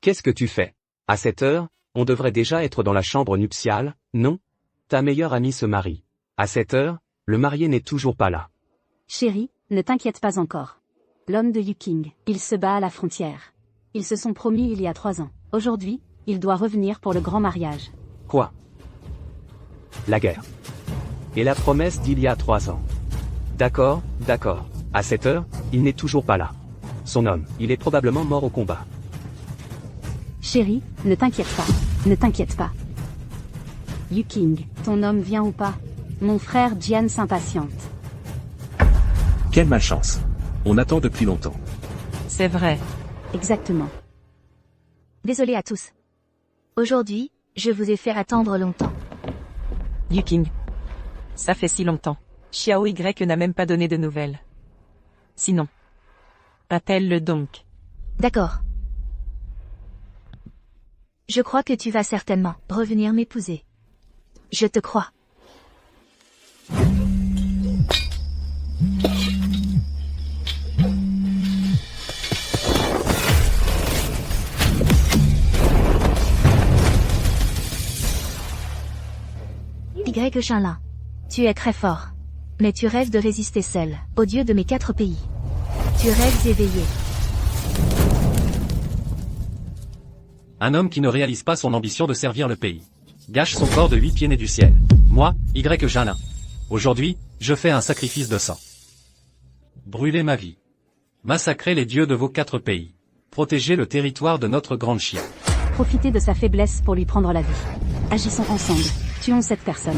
Qu'est-ce que tu fais? À cette heure, on devrait déjà être dans la chambre nuptiale, non? Ta meilleure amie se marie. À cette heure, le marié n'est toujours pas là. Chérie, ne t'inquiète pas encore. L'homme de Yuking, il se bat à la frontière. Ils se sont promis il y a 3 ans. Aujourd'hui, il doit revenir pour le grand mariage. Quoi? La guerre. Et la promesse d'il y a 3 ans. D'accord, d'accord. À cette heure, il n'est toujours pas là. Son homme, il est probablement mort au combat. Chérie, ne t'inquiète pas. Ne t'inquiète pas. Yuking, ton homme vient ou pas? Mon frère Jian s'impatiente. Quelle malchance. On attend depuis longtemps. C'est vrai. Exactement. Désolé à tous. Aujourd'hui, je vous ai fait attendre longtemps. Yuking. Ça fait si longtemps. Xiao Y n'a même pas donné de nouvelles. Sinon. Appelle-le donc. D'accord. Je crois que tu vas certainement revenir m'épouser. Je te crois. Y Shenlin. Tu es très fort. Mais tu rêves de résister seul, aux dieux de mes 4 pays. Tu rêves éveillé. Un homme qui ne réalise pas son ambition de servir le pays. Gâche son corps de 8 pieds né du ciel. Moi, Y Jalin. Aujourd'hui, je fais un sacrifice de sang. Brûlez ma vie. Massacrez les dieux de vos 4 pays. Protégez le territoire de notre grande chien. Profitez de sa faiblesse pour lui prendre la vie. Agissons ensemble. Tuons cette personne.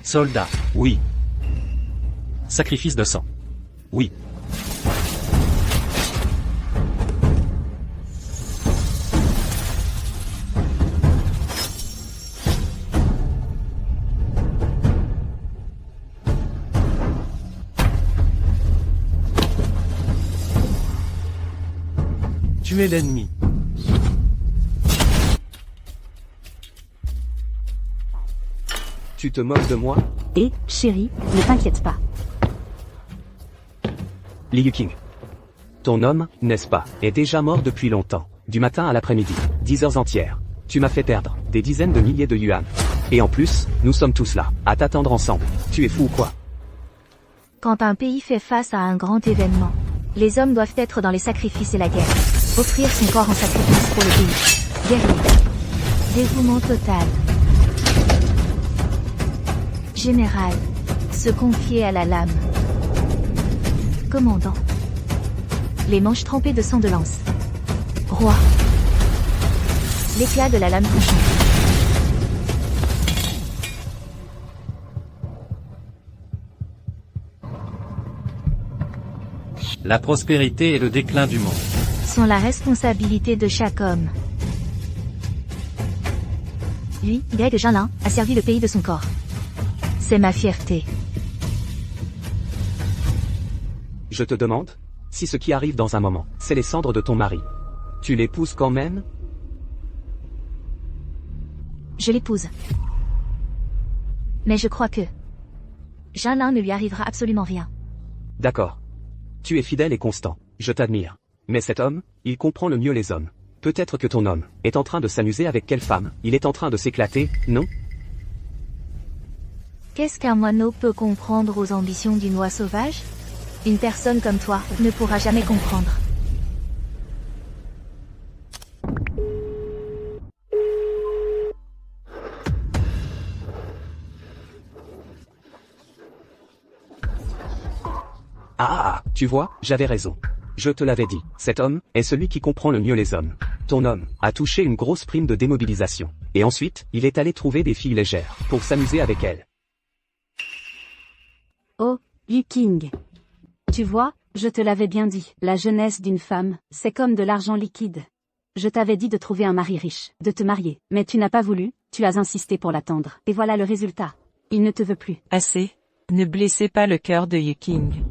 Soldats, oui. Sacrifice de sang. Oui. Tuez l'ennemi. Tu te moques de moi? Et, chérie, ne t'inquiète pas. Liu King. Ton homme, n'est-ce pas, est déjà mort depuis longtemps. Du matin à l'après-midi. 10 heures entières. Tu m'as fait perdre des dizaines de milliers de yuan. Et en plus, nous sommes tous là, à t'attendre ensemble. Tu es fou ou quoi? Quand un pays fait face à un grand événement, les hommes doivent être dans les sacrifices et la guerre. Offrir son corps en sacrifice pour le pays. Guerrier. Dévouement total. Général. Se confier à la lame. Commandant. Les manches trempées de sang de lance. Roi. L'éclat de la lame tranchante. La prospérité et le déclin du monde sont la responsabilité de chaque homme. Lui, Y Jalin, a servi le pays de son corps. C'est ma fierté. Je te demande? Si ce qui arrive dans un moment, c'est les cendres de ton mari. Tu l'épouses quand même? Je l'épouse. Mais je crois que Jalin ne lui arrivera absolument rien. D'accord. Tu es fidèle et constant. Je t'admire. Mais cet homme, il comprend le mieux les hommes. Peut-être que ton homme est en train de s'amuser avec quelle femme? Il est en train de s'éclater, non? Qu'est-ce qu'un moineau peut comprendre aux ambitions d'une oie sauvage? Une personne comme toi ne pourra jamais comprendre. Ah, tu vois, j'avais raison. Je te l'avais dit, cet homme est celui qui comprend le mieux les hommes. Ton homme a touché une grosse prime de démobilisation. Et ensuite, il est allé trouver des filles légères pour s'amuser avec elles. Oh, Yuking. Tu vois, je te l'avais bien dit, la jeunesse d'une femme, c'est comme de l'argent liquide. Je t'avais dit de trouver un mari riche, de te marier, mais tu n'as pas voulu, tu as insisté pour l'attendre. Et voilà le résultat. Il ne te veut plus. Assez. Ne blessez pas le cœur de Yuking.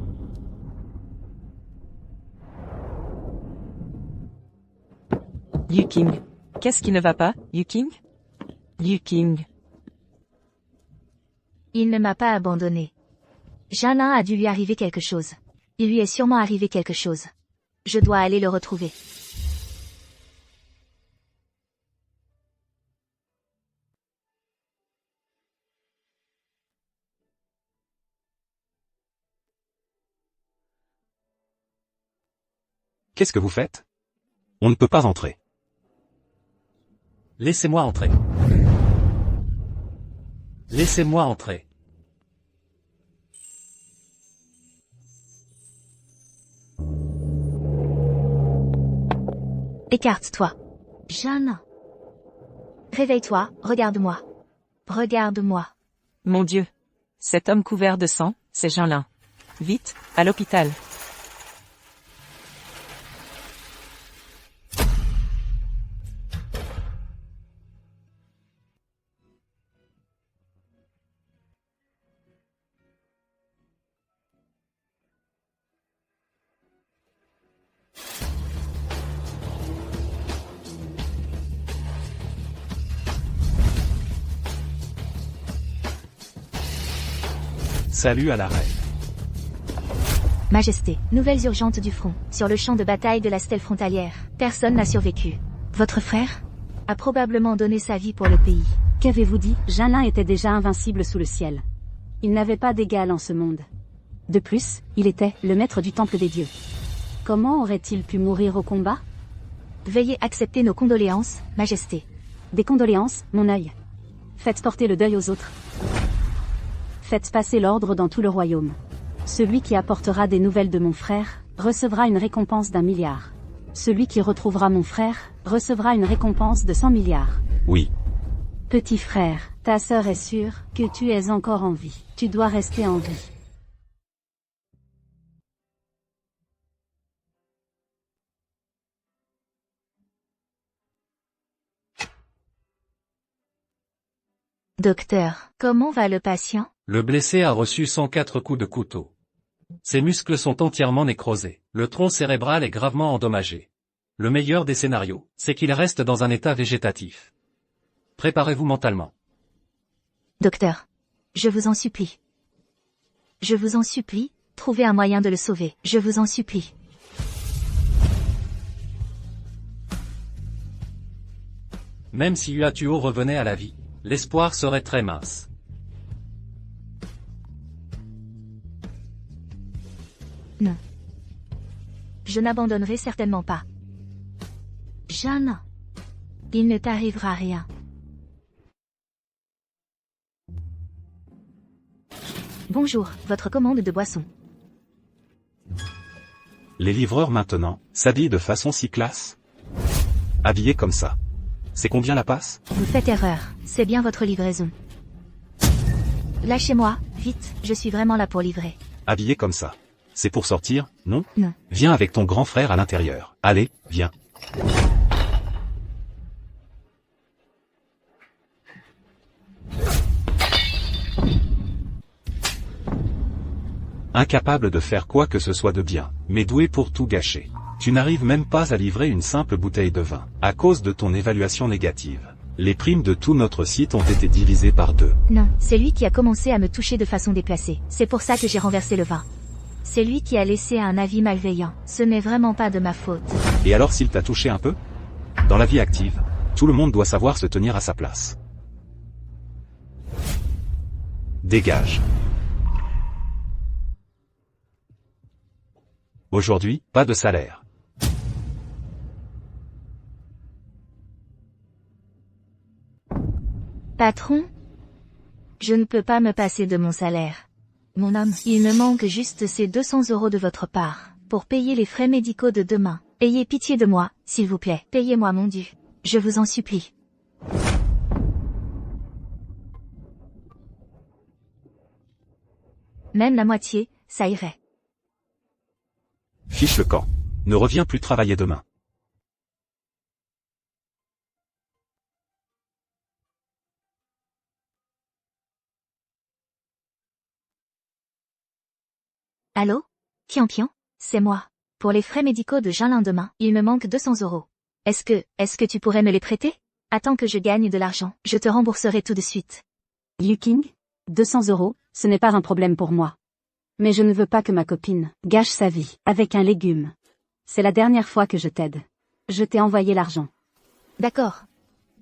Yuking. Qu'est-ce qui ne va pas, Yuking? Yuking. Il ne m'a pas abandonné. Jalin a dû lui arriver quelque chose. Il lui est sûrement arrivé quelque chose. Je dois aller le retrouver. Qu'est-ce que vous faites? On ne peut pas entrer. Laissez-moi entrer. Laissez-moi entrer. Écarte-toi. Jeanne. Réveille-toi, regarde-moi. Regarde-moi. Mon Dieu. Cet homme couvert de sang, c'est Jeanlin. Vite, à l'hôpital. Salut à la reine. Majesté, nouvelles urgentes du front, sur le champ de bataille de la stèle frontalière. Personne n'a survécu. Votre frère a probablement donné sa vie pour le pays. Qu'avez-vous dit? Jeanlin était déjà invincible sous le ciel. Il n'avait pas d'égal en ce monde. De plus, il était le maître du temple des dieux. Comment aurait-il pu mourir au combat? Veuillez accepter nos condoléances, Majesté. Des condoléances, mon œil. Faites porter le deuil aux autres. Faites passer l'ordre dans tout le royaume. Celui qui apportera des nouvelles de mon frère, recevra une récompense d'1 milliard. Celui qui retrouvera mon frère, recevra une récompense de 100 milliards. Oui. Petit frère, ta sœur est sûre que tu es encore en vie. Tu dois rester en vie. Docteur, comment va le patient? Le blessé a reçu 104 coups de couteau. Ses muscles sont entièrement nécrosés. Le tronc cérébral est gravement endommagé. Le meilleur des scénarios, c'est qu'il reste dans un état végétatif. Préparez-vous mentalement. Docteur, je vous en supplie. Je vous en supplie, trouvez un moyen de le sauver. Je vous en supplie. Même si Uatuo revenait à la vie, l'espoir serait très mince. Non. Je n'abandonnerai certainement pas. Jeanne. Il ne t'arrivera rien. Bonjour, votre commande de boisson. Les livreurs maintenant s'habillent de façon si classe. Habillés comme ça. C'est combien la passe? Vous faites erreur, c'est bien votre livraison. Lâchez-moi, vite, je suis vraiment là pour livrer. Habillés comme ça. C'est pour sortir, non? Non. Viens avec ton grand frère à l'intérieur. Allez, viens. Incapable de faire quoi que ce soit de bien, mais doué pour tout gâcher. Tu n'arrives même pas à livrer une simple bouteille de vin, à cause de ton évaluation négative. Les primes de tout notre site ont été divisées par 2. Non, c'est lui qui a commencé à me toucher de façon déplacée. C'est pour ça que j'ai renversé le vin. C'est lui qui a laissé un avis malveillant. Ce n'est vraiment pas de ma faute. Et alors s'il t'a touché un peu? Dans la vie active, tout le monde doit savoir se tenir à sa place. Dégage. Aujourd'hui, pas de salaire. Patron? Je ne peux pas me passer de mon salaire. Mon homme, il me manque juste ces 200 € de votre part, pour payer les frais médicaux de demain. Ayez pitié de moi, s'il vous plaît. Payez-moi mon dû. Je vous en supplie. Même la moitié, ça irait. Fiche le camp. Ne reviens plus travailler demain. Allô? Pian, c'est moi. Pour les frais médicaux de Jeanlin demain, il me manque 200 €. Est-ce que tu pourrais me les prêter? Attends que je gagne de l'argent, je te rembourserai tout de suite. Liu King? 200 €, ce n'est pas un problème pour moi. Mais je ne veux pas que ma copine gâche sa vie avec un légume. C'est la dernière fois que je t'aide. Je t'ai envoyé l'argent. D'accord.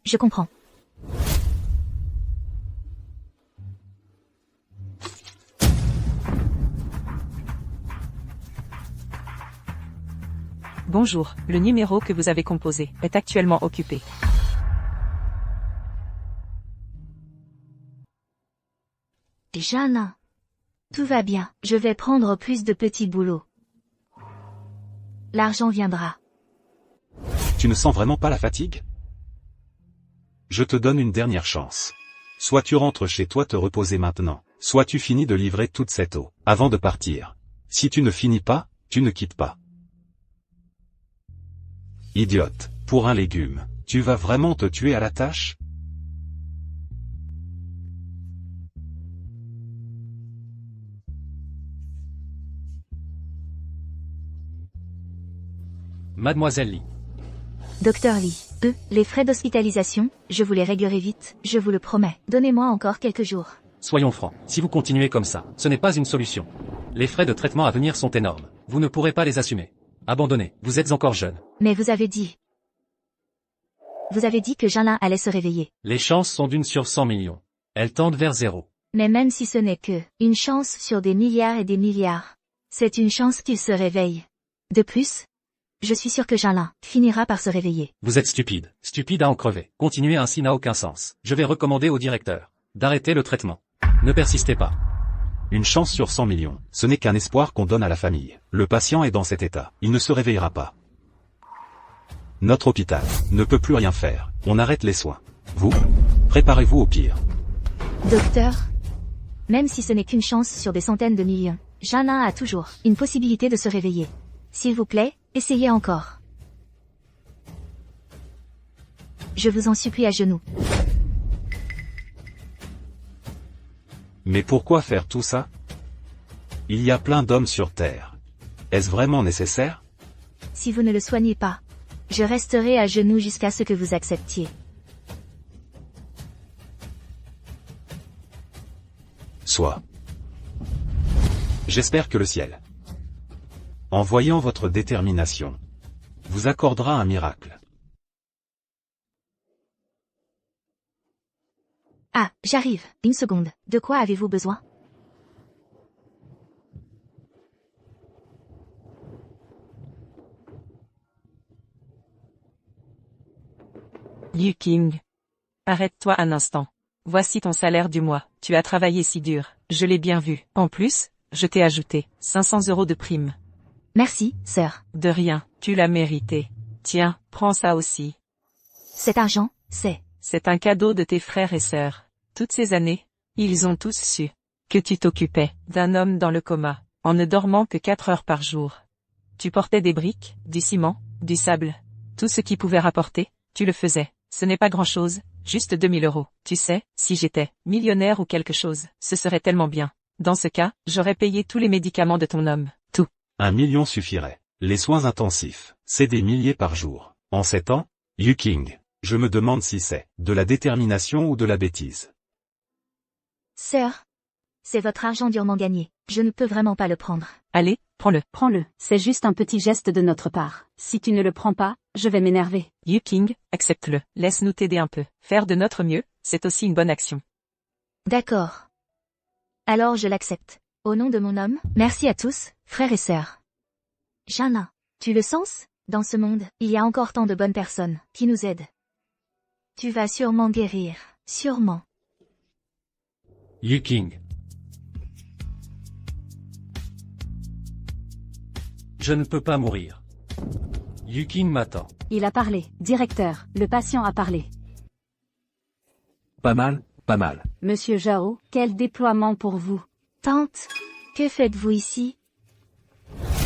Je comprends. Bonjour, le numéro que vous avez composé est actuellement occupé. Jana. Tout va bien, je vais prendre plus de petits boulots. L'argent viendra. Tu ne sens vraiment pas la fatigue? Je te donne une dernière chance. Soit tu rentres chez toi te reposer maintenant, soit tu finis de livrer toute cette eau, avant de partir. Si tu ne finis pas, tu ne quittes pas. Idiote, pour un légume, tu vas vraiment te tuer à la tâche? Mademoiselle Lee. Docteur Lee, les frais d'hospitalisation, je vous les réglerai vite, je vous le promets. Donnez-moi encore quelques jours. Soyons francs, si vous continuez comme ça, ce n'est pas une solution. Les frais de traitement à venir sont énormes. Vous ne pourrez pas les assumer. Abandonnez, vous êtes encore jeune. Mais vous avez dit que Jana allait se réveiller. Les chances sont d'1 sur 100 millions. Elles tendent vers 0. Mais même si ce n'est que une chance sur des milliards et des milliards, c'est une chance qu'il se réveille. De plus, je suis sûr que Jana finira par se réveiller. Vous êtes stupide. Stupide à en crever. Continuer ainsi n'a aucun sens. Je vais recommander au directeur d'arrêter le traitement. Ne persistez pas. Une chance sur 100 millions, ce n'est qu'un espoir qu'on donne à la famille. Le patient est dans cet état, il ne se réveillera pas. Notre hôpital ne peut plus rien faire, on arrête les soins. Vous, préparez-vous au pire. Docteur, même si ce n'est qu'une chance sur des centaines de millions, Jana a toujours une possibilité de se réveiller. S'il vous plaît, essayez encore. Je vous en supplie à genoux. Mais pourquoi faire tout ça? Il y a plein d'hommes sur Terre. Est-ce vraiment nécessaire? Si vous ne le soignez pas, je resterai à genoux jusqu'à ce que vous acceptiez. Soit. J'espère que le ciel, en voyant votre détermination, vous accordera un miracle. Ah, j'arrive. Une seconde. De quoi avez-vous besoin? Liu King. Arrête-toi un instant. Voici ton salaire du mois. Tu as travaillé si dur. Je l'ai bien vu. En plus, je t'ai ajouté 500 € de prime. Merci, sœur. De rien. Tu l'as mérité. Tiens, prends ça aussi. Cet argent, C'est un cadeau de tes frères et sœurs. Toutes ces années, ils ont tous su que tu t'occupais d'un homme dans le coma, en ne dormant que 4 heures par jour. Tu portais des briques, du ciment, du sable. Tout ce qui pouvait rapporter, tu le faisais. Ce n'est pas grand-chose, juste 2000 €. Tu sais, si j'étais millionnaire ou quelque chose, ce serait tellement bien. Dans ce cas, j'aurais payé tous les médicaments de ton homme. Tout. 1 million suffirait. Les soins intensifs, c'est des milliers par jour. En 7 ans, Liu King, je me demande si c'est de la détermination ou de la bêtise. Sœur, c'est votre argent durement gagné. Je ne peux vraiment pas le prendre. Allez, prends-le. Prends-le, c'est juste un petit geste de notre part. Si tu ne le prends pas, je vais m'énerver. Liu King, accepte-le. Laisse-nous t'aider un peu. Faire de notre mieux, c'est aussi une bonne action. D'accord. Alors je l'accepte. Au nom de mon homme, merci à tous, frères et sœurs. Jana, tu le sens? Dans ce monde, il y a encore tant de bonnes personnes qui nous aident. Tu vas sûrement guérir, sûrement. Liu King. Je ne peux pas mourir. Liu King m'attend. Il a parlé. Directeur, le patient a parlé. Pas mal, pas mal. Monsieur Zhao, quel déploiement pour vous. Tante, que faites-vous ici?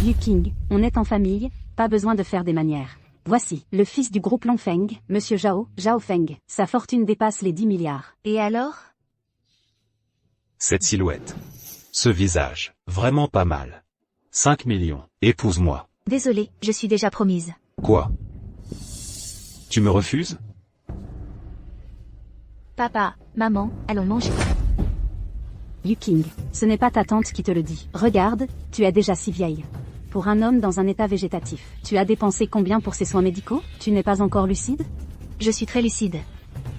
Liu King, on est en famille, pas besoin de faire des manières. Voici, le fils du groupe Longfeng, Monsieur Zhao, Zhao Feng. Sa fortune dépasse les 10 milliards. Et alors? Cette silhouette. Ce visage, vraiment pas mal. 5 millions, épouse-moi. Désolée, je suis déjà promise. Quoi? Tu me refuses? Papa, maman, allons manger. Yu King, ce n'est pas ta tante qui te le dit. Regarde, tu es déjà si vieille. Pour un homme dans un état végétatif, tu as dépensé combien pour ses soins médicaux? Tu n'es pas encore lucide? Je suis très lucide.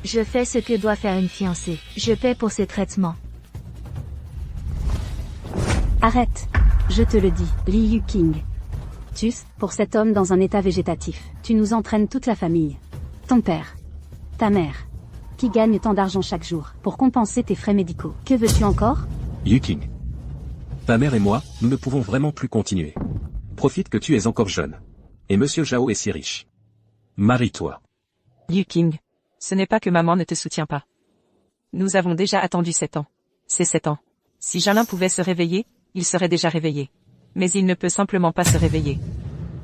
Je fais ce que doit faire une fiancée. Je paie pour ses traitements. Arrête. Je te le dis, Lee Yu King. Pour cet homme dans un état végétatif, tu nous entraînes toute la famille. Ton père. Ta mère. Qui gagne tant d'argent chaque jour, pour compenser tes frais médicaux. Que veux-tu encore? Yu King. Ta mère et moi, nous ne pouvons vraiment plus continuer. Profite que tu es encore jeune. Et Monsieur Zhao est si riche. Marie-toi. Yu King. Ce n'est pas que maman ne te soutient pas. Nous avons déjà attendu 7 ans. C'est 7 ans. Si Jalin pouvait se réveiller, il serait déjà réveillé. Mais il ne peut simplement pas se réveiller.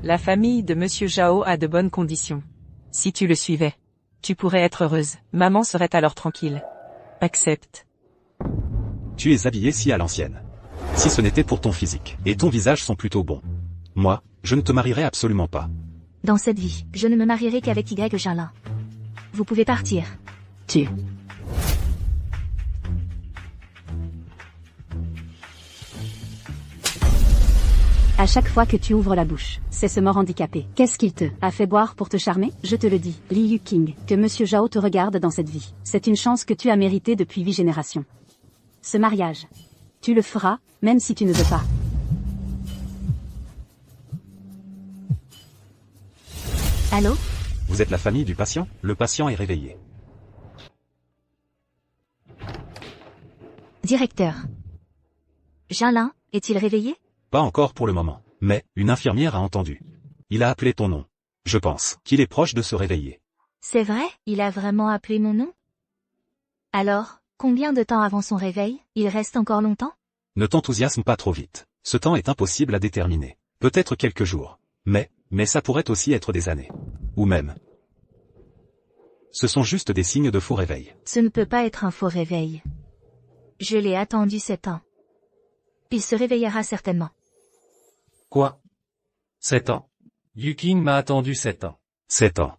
La famille de Monsieur Zhao a de bonnes conditions. Si tu le suivais, tu pourrais être heureuse. Maman serait alors tranquille. Accepte. Tu es habillé si à l'ancienne. Si ce n'était pour ton physique, et ton visage sont plutôt bons. Moi, je ne te marierai absolument pas. Dans cette vie, je ne me marierai qu'avec Y Jalin. Vous pouvez partir. À chaque fois que tu ouvres la bouche, c'est ce mort handicapé. Qu'est-ce qu'il te a fait boire pour te charmer? Je te le dis, Lee Yu King, que Monsieur Zhao te regarde dans cette vie. C'est une chance que tu as méritée depuis 8 générations. Ce mariage, tu le feras, même si tu ne veux pas. Allô? Vous êtes la famille du patient? Le patient est réveillé. Directeur. Jalin, est-il réveillé? Pas encore pour le moment. Mais, une infirmière a entendu. Il a appelé ton nom. Je pense qu'il est proche de se réveiller. C'est vrai? Il a vraiment appelé mon nom? Alors, combien de temps avant son réveil? Il reste encore longtemps? Ne t'enthousiasme pas trop vite. Ce temps est impossible à déterminer. Peut-être quelques jours. Mais ça pourrait aussi être des années. Ou même. Ce sont juste des signes de faux réveil. Ce ne peut pas être un faux réveil. Je l'ai attendu 7 ans. Il se réveillera certainement. Quoi? 7 ans. Yu King m'a attendu 7 ans. 7 ans.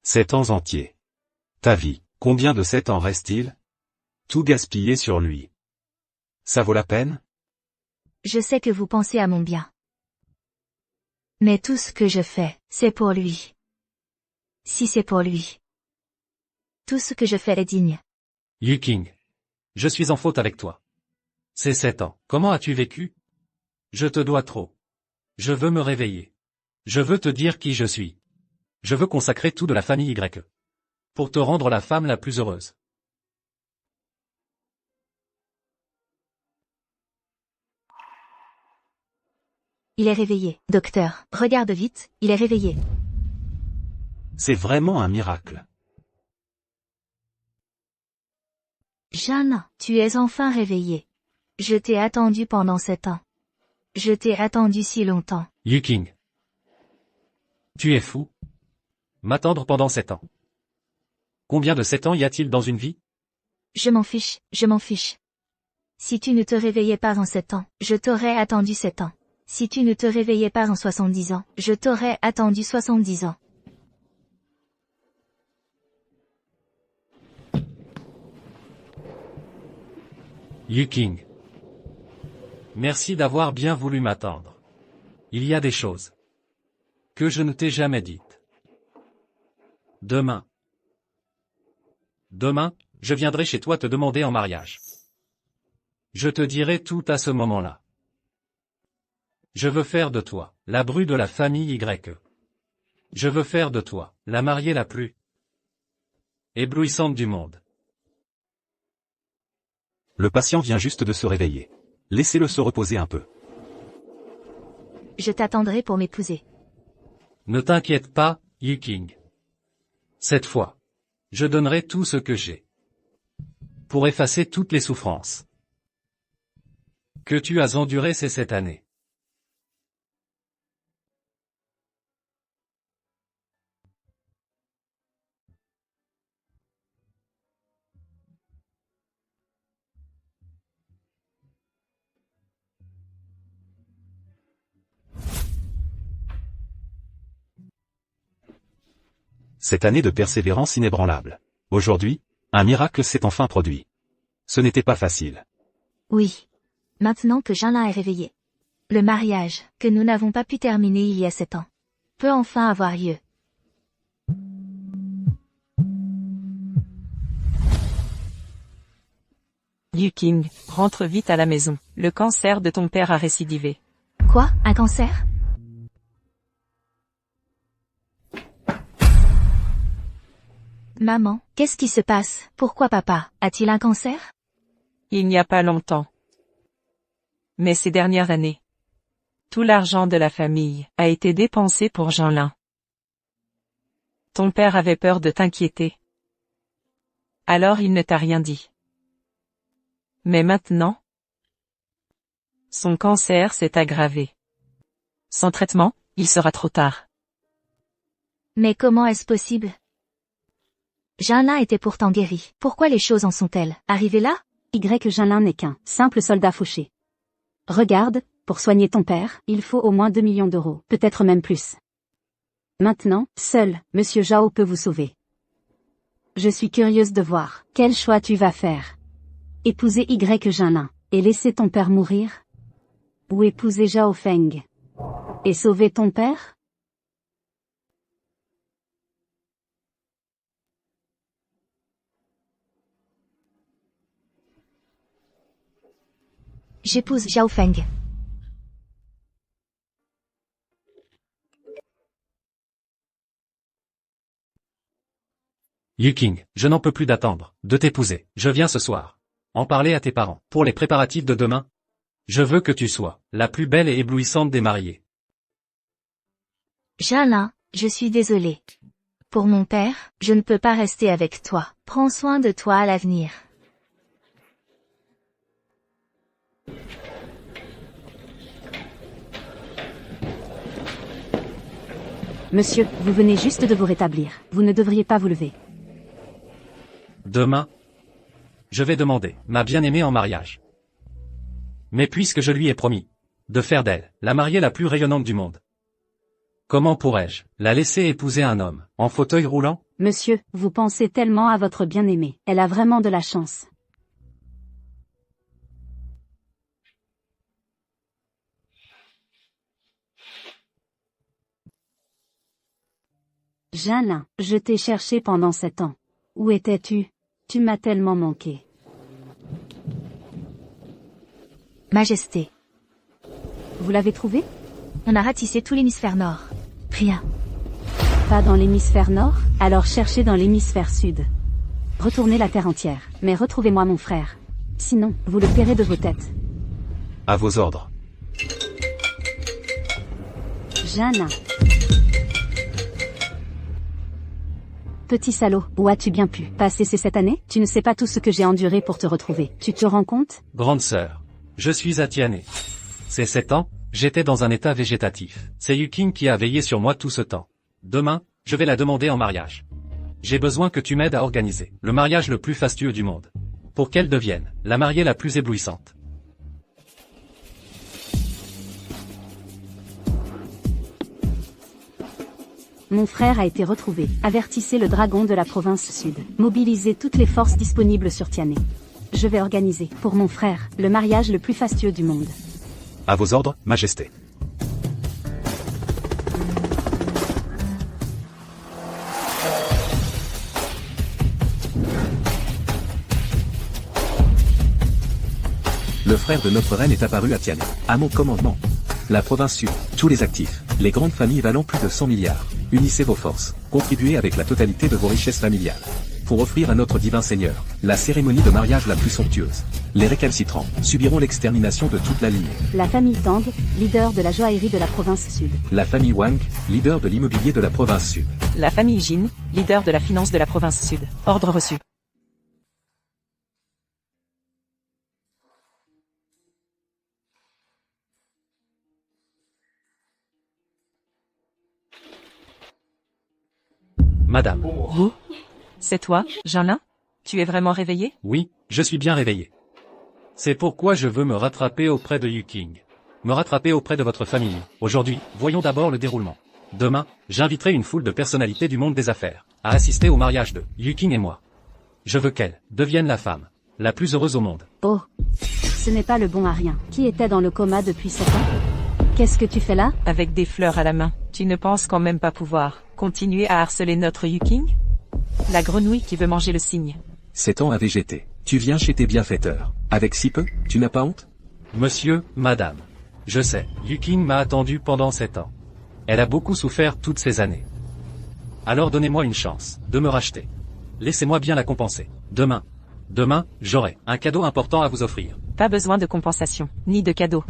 7 ans entiers. Ta vie, combien de 7 ans reste-t-il? Tout gaspillé sur lui. Ça vaut la peine? Je sais que vous pensez à mon bien. Mais tout ce que je fais, c'est pour lui. Si c'est pour lui. Tout ce que je fais est digne. Yu King. Je suis en faute avec toi. C'est 7 ans. Comment as-tu vécu? Je te dois trop. Je veux me réveiller. Je veux te dire qui je suis. Je veux consacrer tout de la famille Y. Pour te rendre la femme la plus heureuse. Il est réveillé. Docteur, regarde vite, il est réveillé. C'est vraiment un miracle. Jalin, tu es enfin réveillé. Je t'ai attendu pendant 7 ans. Je t'ai attendu si longtemps. Yu King. Tu es fou. M'attendre pendant 7 ans. Combien de 7 ans y a-t-il dans une vie? Je m'en fiche, je m'en fiche. Si tu ne te réveillais pas en 7 ans, je t'aurais attendu 7 ans. Si tu ne te réveillais pas en 70 ans, je t'aurais attendu 70 ans. Yu King. Merci d'avoir bien voulu m'attendre. Il y a des choses que je ne t'ai jamais dites. Demain, je viendrai chez toi te demander en mariage. Je te dirai tout à ce moment-là. Je veux faire de toi la bru de la famille Y. Je veux faire de toi la mariée la plus éblouissante du monde. Le patient vient juste de se réveiller. Laissez-le se reposer un peu. Je t'attendrai pour m'épouser. Ne t'inquiète pas, Yu King. Cette fois, je donnerai tout ce que j'ai pour effacer toutes les souffrances que tu as endurées ces 7 années. Cette année de persévérance inébranlable. Aujourd'hui, un miracle s'est enfin produit. Ce n'était pas facile. Oui. Maintenant que Jinlin est réveillé. Le mariage, que nous n'avons pas pu terminer il y a 7 ans, peut enfin avoir lieu. Yuking, rentre vite à la maison. Le cancer de ton père a récidivé. Quoi? Un cancer? Maman, qu'est-ce qui se passe? Pourquoi papa a-t-il un cancer? Il n'y a pas longtemps. Mais ces dernières années, tout l'argent de la famille a été dépensé pour Jinlin. Ton père avait peur de t'inquiéter. Alors il ne t'a rien dit. Mais maintenant, son cancer s'est aggravé. Sans traitement, il sera trop tard. Mais comment est-ce possible? Jinlin était pourtant guéri. Pourquoi les choses en sont-elles arrivées là? Jinlin n'est qu'un simple soldat fauché. Regarde, pour soigner ton père, il faut au moins 2 millions d'euros, peut-être même plus. Maintenant, seul, Monsieur Zhao peut vous sauver. Je suis curieuse de voir quel choix tu vas faire. Épouser Jinlin et laisser ton père mourir? Ou épouser Zhao Feng et sauver ton père? J'épouse Zhao Feng. Yuking, je n'en peux plus d'attendre, de t'épouser. Je viens ce soir. En parler à tes parents. Pour les préparatifs de demain. Je veux que tu sois la plus belle et éblouissante des mariées. Jinlin, je suis désolée. Pour mon père, je ne peux pas rester avec toi. Prends soin de toi à l'avenir. Monsieur, vous venez juste de vous rétablir. Vous ne devriez pas vous lever. Demain, je vais demander ma bien-aimée en mariage. Mais puisque je lui ai promis de faire d'elle la mariée la plus rayonnante du monde, comment pourrais-je la laisser épouser un homme en fauteuil roulant? Monsieur, vous pensez tellement à votre bien-aimée. Elle a vraiment de la chance. Jinlin, je t'ai cherché pendant 7 ans. Où étais-tu? Tu m'as tellement manqué. Majesté. Vous l'avez trouvé? On a ratissé tout l'hémisphère nord. Rien. Pas dans l'hémisphère nord? Alors cherchez dans l'hémisphère sud. Retournez la terre entière, mais retrouvez-moi mon frère. Sinon, vous le paierez de vos têtes. À vos ordres. Jinlin. Petit salaud, où as-tu bien pu passer ces 7 années? Tu ne sais pas tout ce que j'ai enduré pour te retrouver. Tu te rends compte? Grande sœur, je suis à Tianhe. Ces 7 ans, j'étais dans un état végétatif. C'est Yuking qui a veillé sur moi tout ce temps. Demain, je vais la demander en mariage. J'ai besoin que tu m'aides à organiser le mariage le plus fastueux du monde. Pour qu'elle devienne la mariée la plus éblouissante. Mon frère a été retrouvé. Avertissez le dragon de la province sud. Mobilisez toutes les forces disponibles sur Tianhe. Je vais organiser, pour mon frère, le mariage le plus fastueux du monde. À vos ordres, Majesté. Le frère de notre reine est apparu à Tianhe. À mon commandement. La province sud, tous les actifs, les grandes familles valant plus de 100 milliards. Unissez vos forces, contribuez avec la totalité de vos richesses familiales. Pour offrir à notre divin Seigneur, la cérémonie de mariage la plus somptueuse. Les récalcitrants subiront l'extermination de toute la lignée. La famille Tang, leader de la joaillerie de la province sud. La famille Wang, leader de l'immobilier de la province sud. La famille Jin, leader de la finance de la province sud. Ordre reçu. Madame. Vous? C'est toi, Jinlin? Tu es vraiment réveillé? Oui, je suis bien réveillé. C'est pourquoi je veux me rattraper auprès de Yuking. Me rattraper auprès de votre famille. Aujourd'hui, voyons d'abord le déroulement. Demain, j'inviterai une foule de personnalités du monde des affaires à assister au mariage de Yuking et moi. Je veux qu'elle devienne la femme la plus heureuse au monde. Oh, ce Ce n'est pas le bon à rien. Qui était dans le coma depuis 7 ans? Qu'est-ce que tu fais là? Avec des fleurs à la main, tu ne penses quand même pas pouvoir continuer à harceler notre Yuking? La grenouille qui veut manger le cygne. 7 ans à végéter. Tu viens chez tes bienfaiteurs. Avec si peu, tu n'as pas honte? Monsieur, madame. Je sais, Yuking m'a attendu pendant 7 ans. Elle a beaucoup souffert toutes ces années. Alors donnez-moi une chance de me racheter. Laissez-moi bien la compenser. Demain, j'aurai un cadeau important à vous offrir. Pas besoin de compensation, ni de cadeau.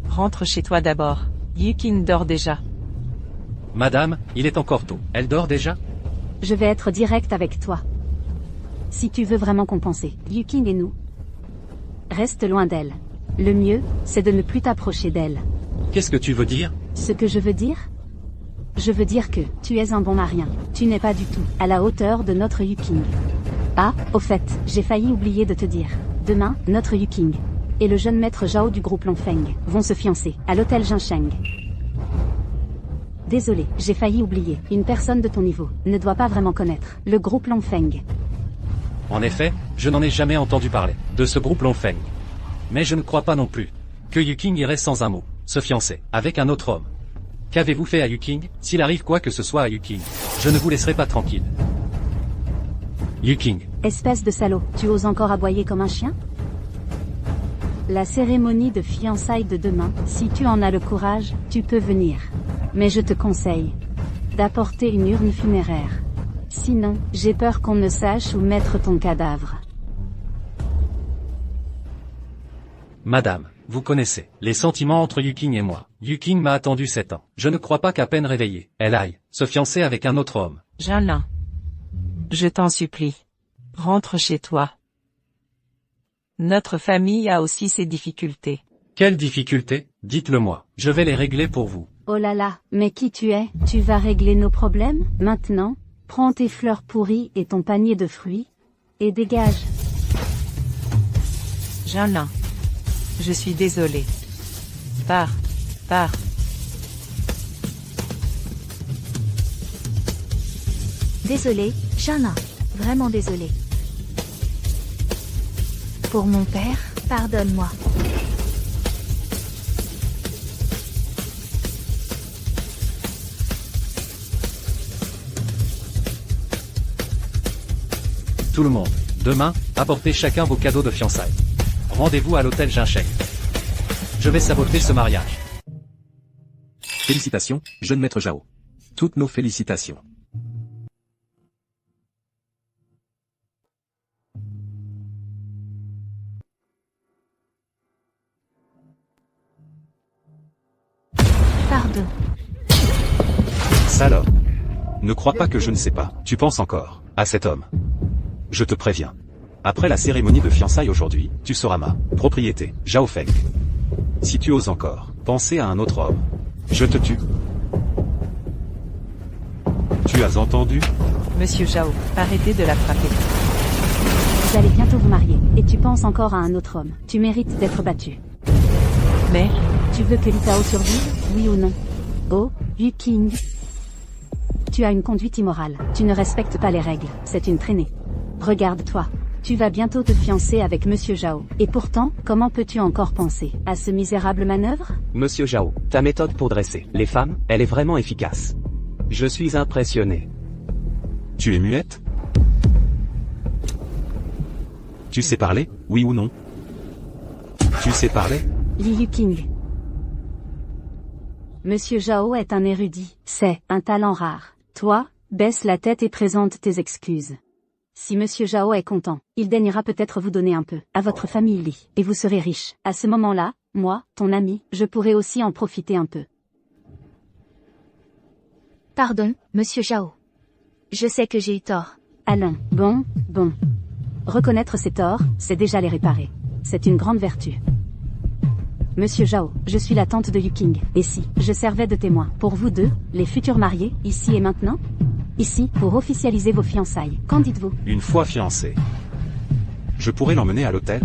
Rentre chez toi d'abord. Yuking dort déjà. Madame, il est encore tôt. Elle dort déjà? Je vais être direct avec toi. Si tu veux vraiment compenser, Yuking et nous, reste loin d'elle. Le mieux, c'est de ne plus t'approcher d'elle. Qu'est-ce que tu veux dire? Ce que je veux dire? Je veux dire que tu es un bon marien. Tu n'es pas du tout à la hauteur de notre Yuking. Ah, au fait, j'ai failli oublier de te dire. Demain, notre Yuking et le jeune maître Zhao du groupe Longfeng vont se fiancer à l'hôtel Jinsheng. Désolé, j'ai failli oublier. Une personne de ton niveau ne doit pas vraiment connaître le groupe Longfeng. En effet, je n'en ai jamais entendu parler de ce groupe Longfeng. Mais je ne crois pas non plus que Yuking irait sans un mot se fiancer avec un autre homme. Qu'avez-vous fait à Yuking? S'il arrive quoi que ce soit à Yuking, je ne vous laisserai pas tranquille. Yuking. Espèce de salaud, tu oses encore aboyer comme un chien? La cérémonie de fiançailles de demain, si tu en as le courage, tu peux venir. Mais je te conseille d'apporter une urne funéraire. Sinon, j'ai peur qu'on ne sache où mettre ton cadavre. Madame, vous connaissez les sentiments entre Yuking et moi. Yuking m'a attendu 7 ans. Je ne crois pas qu'à peine réveillée, elle aille se fiancer avec un autre homme. Jeanlin. Je t'en supplie. Rentre chez toi. Notre famille a aussi ses difficultés. Quelles difficultés? Dites-le-moi. Je vais les régler pour vous. Oh là là, mais qui tu es? Tu vas régler nos problèmes? Maintenant, prends tes fleurs pourries et ton panier de fruits, et dégage. Jeanlin. Je suis désolé. Pars. Désolé, Jeanlin. Vraiment désolé. Pour mon père, pardonne-moi. Tout le monde. Demain, apportez chacun vos cadeaux de fiançailles. Rendez-vous à l'hôtel Jinsheng. Je vais saboter ce mariage. Félicitations, jeune maître Zhao. Toutes nos félicitations. Pardon. Salope. Ne crois pas que je ne sais pas. Tu penses encore à cet homme. Je te préviens. Après la cérémonie de fiançailles aujourd'hui, tu seras ma propriété, Zhao Feng. Si tu oses encore penser à un autre homme, je te tue. Tu as entendu? Monsieur Zhao, arrêtez de la frapper. Vous allez bientôt vous marier, et tu penses encore à un autre homme. Tu mérites d'être battu. Mais, Tu veux que Litao survive, oui ou non? Oh, Yuking. Tu as une conduite immorale. Tu ne respectes pas les règles. C'est une traînée. Regarde-toi. Tu vas bientôt te fiancer avec Monsieur Zhao. Et pourtant, comment peux-tu encore penser à ce misérable manœuvre? Monsieur Zhao, ta méthode pour dresser les femmes, elle est vraiment efficace. Je suis impressionné. Tu es muette? Tu sais parler, oui ou non? Tu sais parler? Li Yuking. Monsieur Zhao est un érudit. C'est un talent rare. Toi, baisse la tête et présente tes excuses. Si Monsieur Zhao est content, il daignera peut-être vous donner un peu à votre famille Li, et vous serez riche. À ce moment-là, moi, ton ami, je pourrais aussi en profiter un peu. Pardon, Monsieur Zhao. Je sais que j'ai eu tort. Alain, bon. Reconnaître ses torts, c'est déjà les réparer. C'est une grande vertu. Monsieur Zhao, je suis la tante de Yuking, et si je servais de témoin pour vous deux, les futurs mariés, ici et maintenant? Ici, pour officialiser vos fiançailles. Qu'en dites-vous? Une fois fiancé, je pourrais l'emmener à l'hôtel?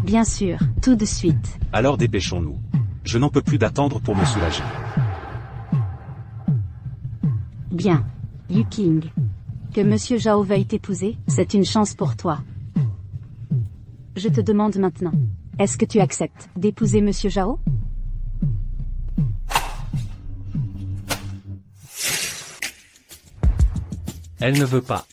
Bien sûr, tout de suite. Alors dépêchons-nous. Je n'en peux plus d'attendre pour me soulager. Bien. Yuking. Que Monsieur Zhao veuille t'épouser, c'est une chance pour toi. Je te demande maintenant. Est-ce que tu acceptes d'épouser Monsieur Zhao? Elle ne veut pas.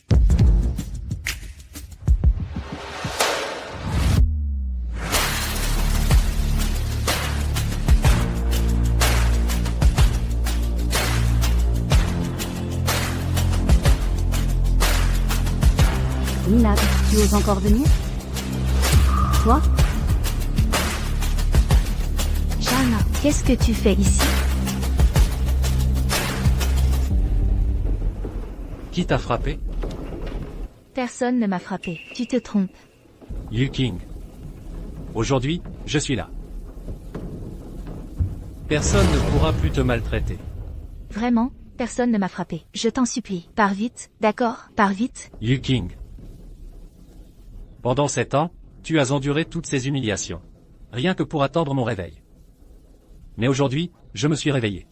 Minable, tu oses encore venir? Toi? Jeanne, qu'est-ce que tu fais ici? Qui t'a frappé? Personne ne m'a frappé. Tu te trompes. Liu Qing. Aujourd'hui, je suis là. Personne ne pourra plus te maltraiter. Vraiment, personne ne m'a frappé. Je t'en supplie. Pars vite, d'accord? Pars vite. Liu Qing. Pendant 7 ans, tu as enduré toutes ces humiliations. Rien que pour attendre mon réveil. Mais aujourd'hui, je me suis réveillé.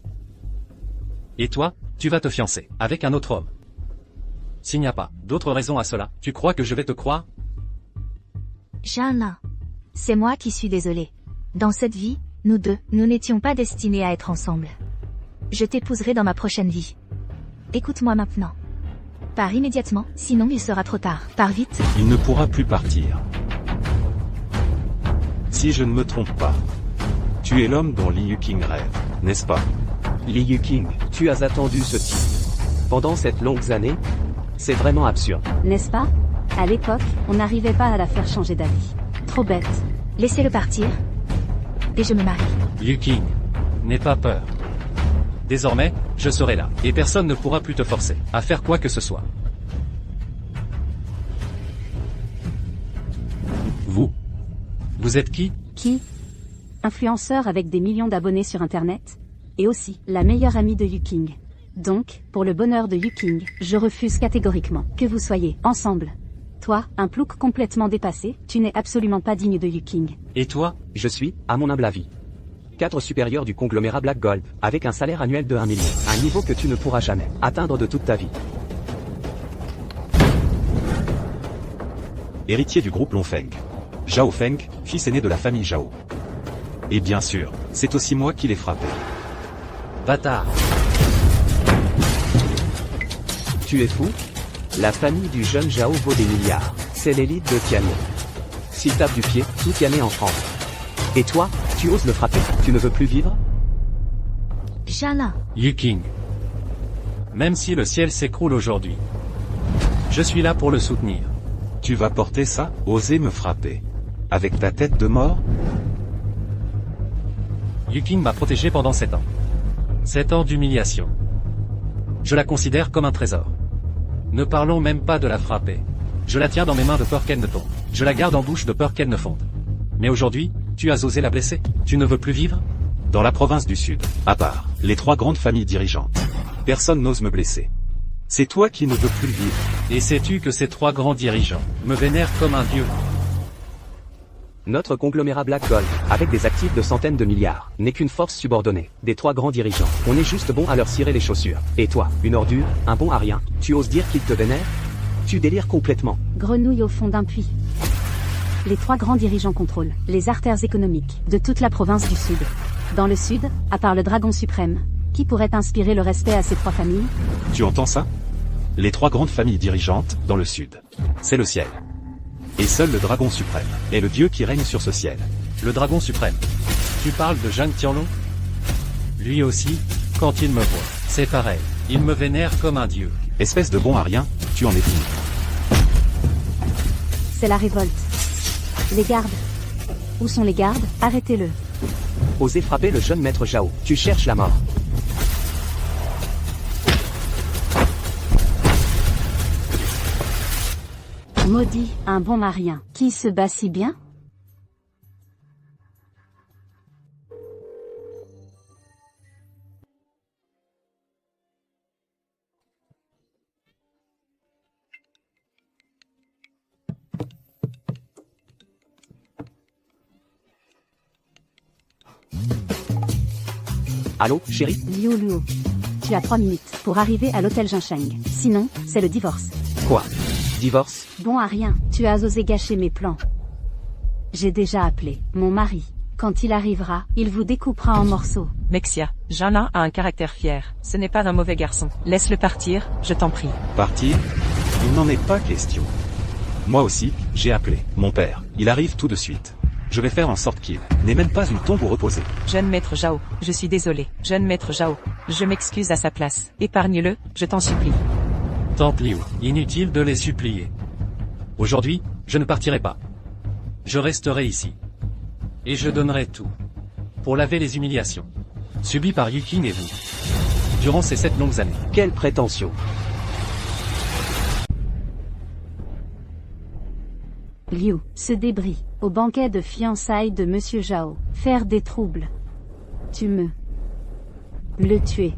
Et toi, tu vas te fiancer avec un autre homme. S'il n'y a pas d'autre raison à cela, tu crois que je vais te croire? Jeanne, c'est moi qui suis désolée. Dans cette vie, nous deux, nous n'étions pas destinés à être ensemble. Je t'épouserai dans ma prochaine vie. Écoute-moi maintenant. Pars immédiatement, sinon il sera trop tard. Pars vite. Il ne pourra plus partir. Si je ne me trompe pas, tu es l'homme dont Liu Qing rêve, n'est-ce pas? Liu Qing, tu as attendu ce titre. Pendant cette longue année? C'est vraiment absurde. N'est-ce pas? À l'époque, on n'arrivait pas à la faire changer d'avis. Trop bête. Laissez-le partir. Et je me marie. Liu Qing, n'aie pas peur. Désormais, je serai là, et personne ne pourra plus te forcer à faire quoi que ce soit. Vous êtes qui? Qui? Influenceur avec des millions d'abonnés sur Internet. Et aussi, la meilleure amie de Liu Qing. Donc, pour le bonheur de Liu Qing, je refuse catégoriquement que vous soyez ensemble. Toi, un plouc complètement dépassé, tu n'es absolument pas digne de Liu Qing. Et toi? Je suis, à mon humble avis, cadre supérieur du conglomérat Black Gold, avec un salaire annuel de 1 million. Un niveau que tu ne pourras jamais atteindre de toute ta vie. Héritier du groupe Longfeng. Zhao Feng, fils aîné de la famille Zhao. Et bien sûr, c'est aussi moi qui l'ai frappé. Bâtard. Tu es fou? La famille du jeune Zhao vaut des milliards. C'est l'élite de Tianhe. S'il tape du pied, tout Tianhe en tremble. Et toi, tu oses le frapper? Tu ne veux plus vivre? Jeanne. Liu Qing. Même si le ciel s'écroule aujourd'hui, je suis là pour le soutenir. Tu vas porter ça? Oser me frapper? Avec ta tête de mort? Liu Qing m'a protégé pendant 7 ans. 7 ans d'humiliation. Je la considère comme un trésor. Ne parlons même pas de la frapper. Je la tiens dans mes mains de peur qu'elle ne tombe. Je la garde en bouche de peur qu'elle ne fonde. Mais aujourd'hui, tu as osé la blesser? Tu ne veux plus vivre? Dans la province du Sud, à part les 3 grandes familles dirigeantes, personne n'ose me blesser. C'est toi qui ne veux plus vivre. Et sais-tu que ces 3 grands dirigeants me vénèrent comme un dieu? Notre conglomérat Black Gold, avec des actifs de centaines de milliards, n'est qu'une force subordonnée des 3 grands dirigeants. On est juste bon à leur cirer les chaussures. Et toi, une ordure, un bon à rien, tu oses dire qu'ils te vénèrent? Tu délires complètement. Grenouille au fond d'un puits. Les 3 grands dirigeants contrôlent les artères économiques de toute la province du Sud. Dans le Sud, à part le dragon suprême, qui pourrait inspirer le respect à ces 3 familles? Tu entends ça? Les 3 grandes familles dirigeantes, dans le Sud. C'est le ciel. Et seul le dragon suprême est le dieu qui règne sur ce ciel. Le dragon suprême. Tu parles de Zhang Tianlong? Lui aussi, quand il me voit, c'est pareil. Il me vénère comme un dieu. Espèce de bon à rien, tu en es fini. C'est la révolte. Les gardes. Où sont les gardes? Arrêtez-le. Oser frapper le jeune maître Zhao. Tu cherches la mort. Maudit, un bon marien. Qui se bat si bien? Allô, chérie? Liu Luo. Tu as 3 minutes pour arriver à l'hôtel Jinsheng. Sinon, c'est le divorce. Quoi? Divorce? Bon à rien, tu as osé gâcher mes plans. J'ai déjà appelé mon mari. Quand il arrivera, il vous découpera en morceaux. Mexia, Jeanlin a un caractère fier. Ce n'est pas un mauvais garçon. Laisse-le partir, je t'en prie. Partir? Il n'en est pas question. Moi aussi, j'ai appelé mon père. Il arrive tout de suite. Je vais faire en sorte qu'il n'ait même pas une tombe où reposer. Jeune maître Zhao, je suis désolé. Jeune maître Zhao, je m'excuse à sa place. Épargne-le, je t'en supplie. Tante Liu, inutile de les supplier. Aujourd'hui, je ne partirai pas. Je resterai ici. Et je donnerai tout. Pour laver les humiliations subies par Yuking et vous. Durant ces 7 longues années. Quelle prétention! Liu, ce débris, au banquet de fiançailles de Monsieur Zhao, faire des troubles. Tu le tuer.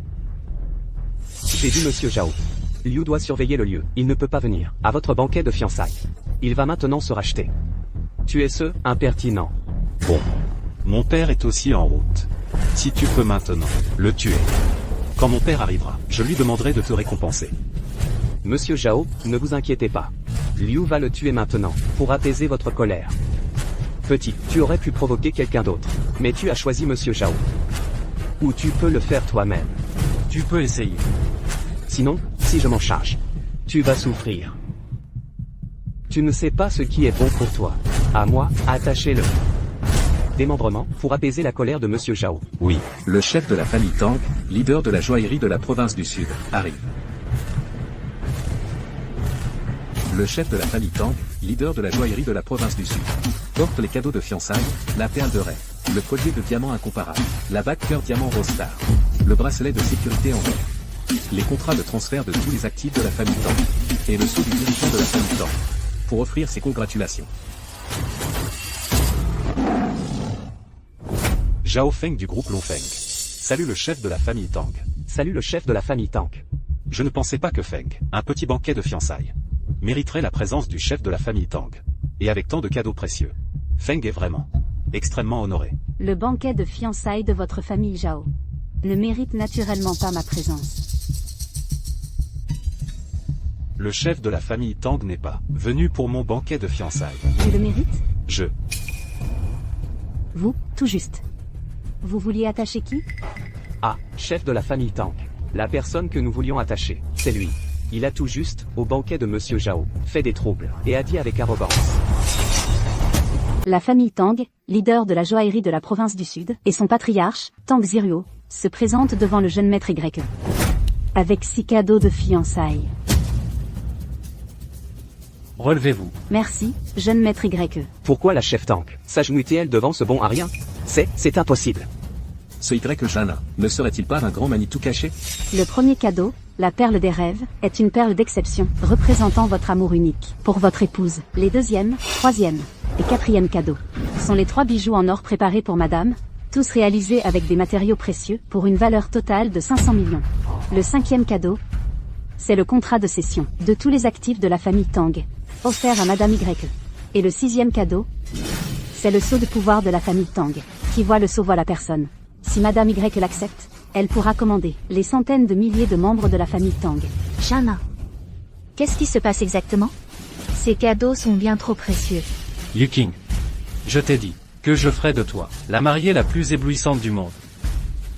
J'ai dit Monsieur Zhao. Liu doit surveiller le lieu. Il ne peut pas venir à votre banquet de fiançailles. Il va maintenant se racheter. Tu es ce impertinent. Bon. Mon père est aussi en route. Si tu peux maintenant le tuer. Quand mon père arrivera, je lui demanderai de te récompenser. Monsieur Zhao, ne vous inquiétez pas. Liu va le tuer maintenant, pour apaiser votre colère. Petit, tu aurais pu provoquer quelqu'un d'autre. Mais tu as choisi Monsieur Zhao. Ou tu peux le faire toi-même. Tu peux essayer. Sinon, si je m'en charge, tu vas souffrir. Tu ne sais pas ce qui est bon pour toi. À moi, attachez-le. Démembrement, pour apaiser la colère de Monsieur Zhao. Oui, le chef de la famille Tang, leader de la joaillerie de la province du Sud, arrive. Le chef de la famille Tang, leader de la joaillerie de la province du Sud, porte les cadeaux de fiançailles, la perle de Ray, le collier de diamant incomparable, la bague cœur diamant rose star, le bracelet de sécurité en or, les contrats de transfert de tous les actifs de la famille Tang, et le sceau du dirigeant de la famille Tang, pour offrir ses congratulations. Zhao Feng du groupe Longfeng. Salut le chef de la famille Tang. Salut le chef de la famille Tang. Je ne pensais pas que Feng, un petit banquet de fiançailles, mériterait la présence du chef de la famille Tang. Et avec tant de cadeaux précieux, Feng est vraiment extrêmement honoré. Le banquet de fiançailles de votre famille Zhao ne mérite naturellement pas ma présence. Le chef de la famille Tang n'est pas venu pour mon banquet de fiançailles. Tu le mérites? Vous, tout juste. Vous vouliez attacher qui? Ah, chef de la famille Tang. La personne que nous voulions attacher, c'est lui. Il a tout juste, au banquet de Monsieur Zhao, fait des troubles, et a dit avec arrogance. La famille Tang, leader de la joaillerie de la province du Sud, et son patriarche, Tang Ziruo, se présentent devant le jeune maître Y. Avec 6 cadeaux de fiançailles. Relevez-vous. Merci, jeune maître Y. Pourquoi la chef Tang s'agenouille-t-elle devant ce bon à rien? C'est impossible. Ce Y Jeanlin, ne serait-il pas un grand Manitou caché? Le premier cadeau, la perle des rêves, est une perle d'exception, représentant votre amour unique, pour votre épouse. Les deuxième, troisième et quatrième cadeaux sont les 3 bijoux en or préparés pour madame, tous réalisés avec des matériaux précieux, pour une valeur totale de 500 millions. Le 5e cadeau, c'est le contrat de cession de tous les actifs de la famille Tang, offert à madame Y. Et le 6e cadeau, c'est le sceau de pouvoir de la famille Tang, qui voit le sceau voit la personne. Si madame Y l'accepte, elle pourra commander les centaines de milliers de membres de la famille Tang. Jeanlin, qu'est-ce qui se passe exactement? Ces cadeaux sont bien trop précieux. Yuking. Je t'ai dit que je ferai de toi la mariée la plus éblouissante du monde.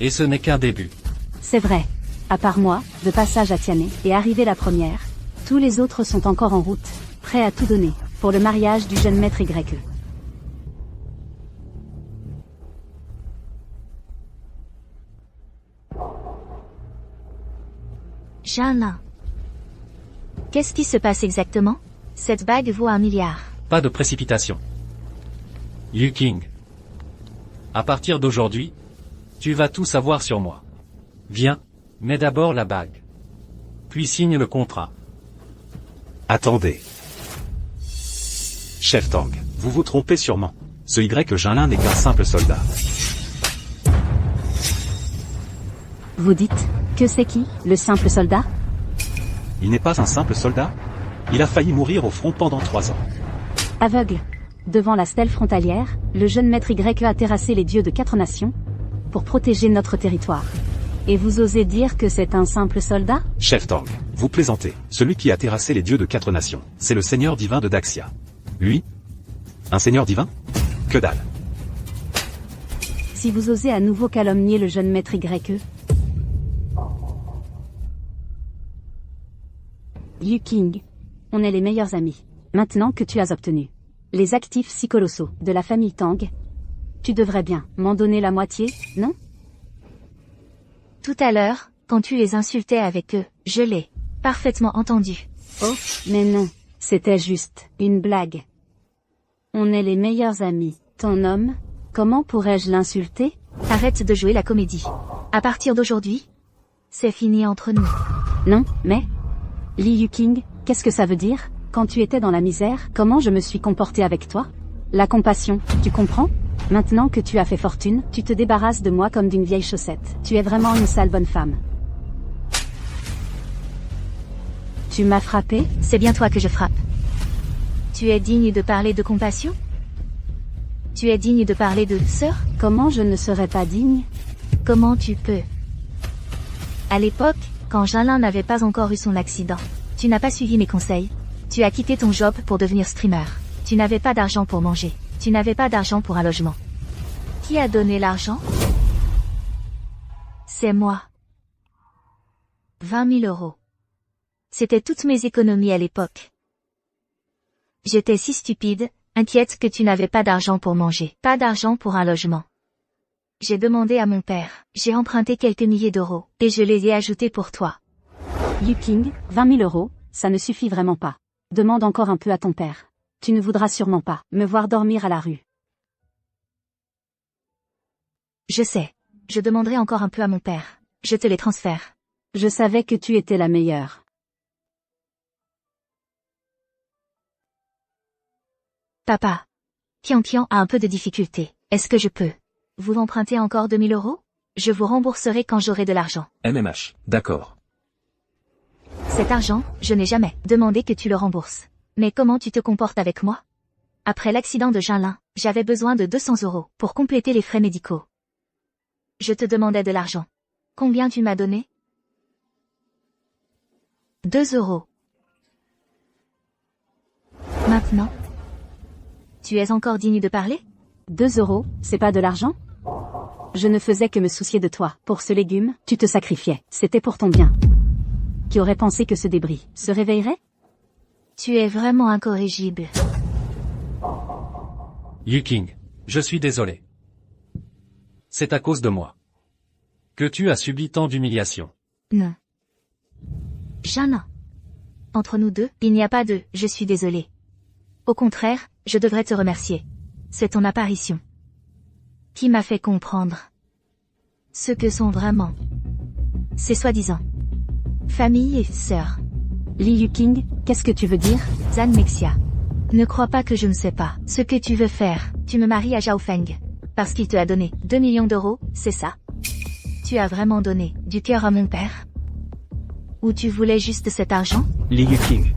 Et ce n'est qu'un début. C'est vrai. À part moi, de passage à Tianhe, et arrivée la première, tous les autres sont encore en route, prêts à tout donner, pour le mariage du jeune maître Y. Jeanlin, qu'est-ce qui se passe exactement? Cette bague vaut 1 milliard. Pas de précipitation. Yuking. À partir d'aujourd'hui, tu vas tout savoir sur moi. Viens, mets d'abord la bague. Puis signe le contrat. Attendez. Chef Tang, vous vous trompez sûrement. Ce Y Jeanlin n'est qu'un simple soldat. Vous dites, que c'est qui, le simple soldat? Il n'est pas un simple soldat? Il a failli mourir au front pendant 3 ans. Aveugle. Devant la stèle frontalière, le jeune maître Y a terrassé les dieux de 4 nations, pour protéger notre territoire. Et vous osez dire que c'est un simple soldat? Chef Tang, vous plaisantez. Celui qui a terrassé les dieux de 4 nations, c'est le seigneur divin de Daxia. Lui? Un seigneur divin? Que dalle. Si vous osez à nouveau calomnier le jeune maître YE. Liu King. On est les meilleurs amis. Maintenant que tu as obtenu les actifs si colossaux de la famille Tang, tu devrais bien m'en donner la moitié, non? Tout à l'heure, quand tu les insultais avec eux, je l'ai parfaitement entendu. Oh, mais non, c'était juste une blague. On est les meilleurs amis. Ton homme, comment pourrais-je l'insulter? Arrête de jouer la comédie. À partir d'aujourd'hui, c'est fini entre nous. Non, mais... Liu King, qu'est-ce que ça veut dire? Quand tu étais dans la misère, comment je me suis comporté avec toi? La compassion, tu comprends? Maintenant que tu as fait fortune, tu te débarrasses de moi comme d'une vieille chaussette. Tu es vraiment une sale bonne femme. Tu m'as frappé? C'est bien toi que je frappe. Tu es digne de parler de compassion? Tu es digne de parler de sœur? Comment je ne serais pas digne? Comment tu peux? À l'époque, quand Jalin n'avait pas encore eu son accident, tu n'as pas suivi mes conseils. Tu as quitté ton job pour devenir streamer. Tu n'avais pas d'argent pour manger. Tu n'avais pas d'argent pour un logement. Qui a donné l'argent? C'est moi. 20 000 euros. C'était toutes mes économies à l'époque. J'étais si stupide, inquiète que tu n'avais pas d'argent pour manger, pas d'argent pour un logement. J'ai demandé à mon père, j'ai emprunté quelques milliers d'euros, et je les ai ajoutés pour toi. Liu King, 20 000 euros, ça ne suffit vraiment pas. Demande encore un peu à ton père. Tu ne voudras sûrement pas me voir dormir à la rue. Je sais. Je demanderai encore un peu à mon père. Je te les transfère. Je savais que tu étais la meilleure. Papa. Tian a un peu de difficulté. Est-ce que je peux vous emprunter encore 2 000 euros? Je vous rembourserai quand j'aurai de l'argent. MMH, d'accord. Cet argent, je n'ai jamais demandé que tu le rembourses. Mais comment tu te comportes avec moi? Après l'accident de Jalin, j'avais besoin de 200 euros pour compléter les frais médicaux. Je te demandais de l'argent. Combien tu m'as donné? 2 euros. Maintenant? Tu es encore digne de parler? 2 euros, c'est pas de l'argent? Je ne faisais que me soucier de toi. Pour ce légume, tu te sacrifiais. C'était pour ton bien. Qui aurait pensé que ce débris se réveillerait? Tu es vraiment incorrigible. Liu King, je suis désolé. C'est à cause de moi que tu as subi tant d'humiliations. Non. Jalin. Entre nous deux, il n'y a pas de « je suis désolé ». Au contraire, je devrais te remercier. C'est ton apparition qui m'a fait comprendre ce que sont vraiment ces soi-disant famille et sœurs. Liu King, qu'est-ce que tu veux dire? Zhan Mexia. Ne crois pas que je ne sais pas ce que tu veux faire. Tu me maries à Zhao Feng. Parce qu'il te a donné 2 millions d'euros, c'est ça? Tu as vraiment donné du cœur à mon père? Ou tu voulais juste cet argent? Liu King.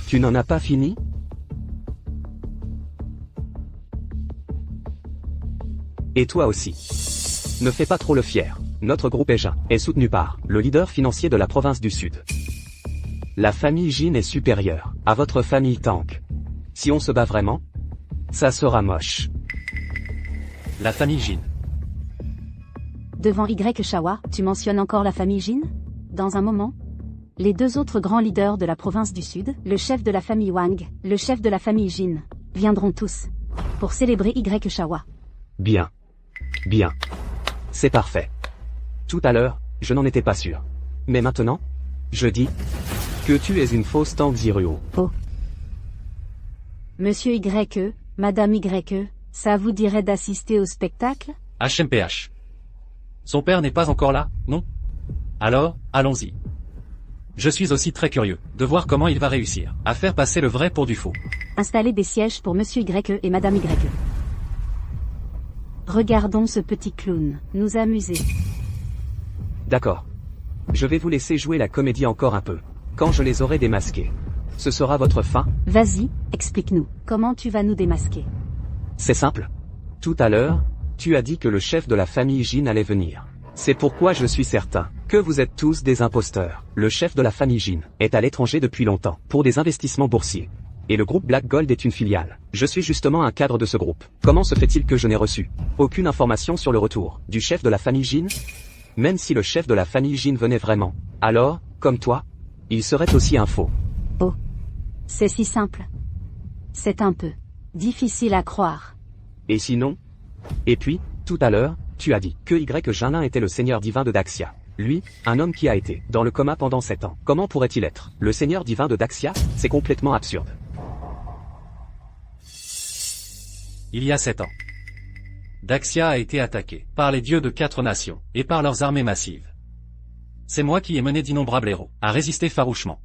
Tu n'en as pas fini? Et toi aussi. Ne fais pas trop le fier. Notre groupe Eja est soutenu par le leader financier de la province du Sud. La famille Jin est supérieure à votre famille Tank. Si on se bat vraiment, ça sera moche. La famille Jin. Devant Y Shawa, tu mentionnes encore la famille Jin? Dans un moment? Les deux autres grands leaders de la province du Sud, le chef de la famille Wang, le chef de la famille Jin, viendront tous pour célébrer Y Shawa. Bien. Bien. C'est parfait. Tout à l'heure, je n'en étais pas sûr. Mais maintenant, je dis que tu es une fausse Tang Ziruo. Oh. Monsieur YE, Madame YE, ça vous dirait d'assister au spectacle? HMPH. Son père n'est pas encore là, non? Alors, allons-y. Je suis aussi très curieux de voir comment il va réussir à faire passer le vrai pour du faux. Installez des sièges pour Monsieur YE et Madame YE. Regardons ce petit clown nous amuser. D'accord. Je vais vous laisser jouer la comédie encore un peu. Quand je les aurai démasqués. Ce sera votre fin? Vas-y, explique-nous. Comment tu vas nous démasquer? C'est simple. Tout à l'heure, tu as dit que le chef de la famille Jin allait venir. C'est pourquoi je suis certain que vous êtes tous des imposteurs. Le chef de la famille Jin est à l'étranger depuis longtemps pour des investissements boursiers. Et le groupe Black Gold est une filiale. Je suis justement un cadre de ce groupe. Comment se fait-il que je n'ai reçu aucune information sur le retour du chef de la famille Jin? Même si le chef de la famille Jin venait vraiment, alors, comme toi, il serait aussi un faux. Oh. C'est si simple. C'est un peu difficile à croire. Et sinon? Et puis, tout à l'heure, tu as dit que Y Jinlin était le seigneur divin de Daxia. Lui, un homme qui a été dans le coma pendant 7 ans. Comment pourrait-il être le seigneur divin de Daxia? C'est complètement absurde. Il y a 7 ans. Daxia a été attaquée par les dieux de 4 nations et par leurs armées massives. C'est moi qui ai mené d'innombrables héros à résister farouchement.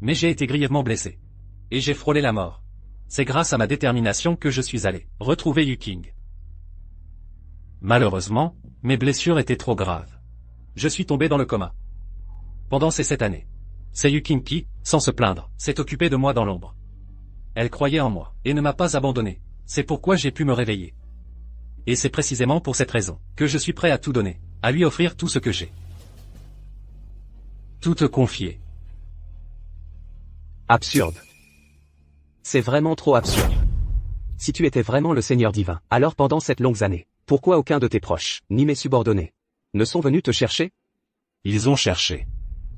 Mais j'ai été grièvement blessé. Et j'ai frôlé la mort. C'est grâce à ma détermination que je suis allé retrouver Yu King. Malheureusement, mes blessures étaient trop graves. Je suis tombé dans le coma. Pendant ces 7 années. C'est Yu King qui, sans se plaindre, s'est occupé de moi dans l'ombre. Elle croyait en moi, et ne m'a pas abandonné. C'est pourquoi j'ai pu me réveiller. Et c'est précisément pour cette raison que je suis prêt à tout donner, à lui offrir tout ce que j'ai. Tout te confier. Absurde. C'est vraiment trop absurde. Si tu étais vraiment le Seigneur divin, alors pendant cette longue année, pourquoi aucun de tes proches, ni mes subordonnés, ne sont venus te chercher? Ils ont cherché.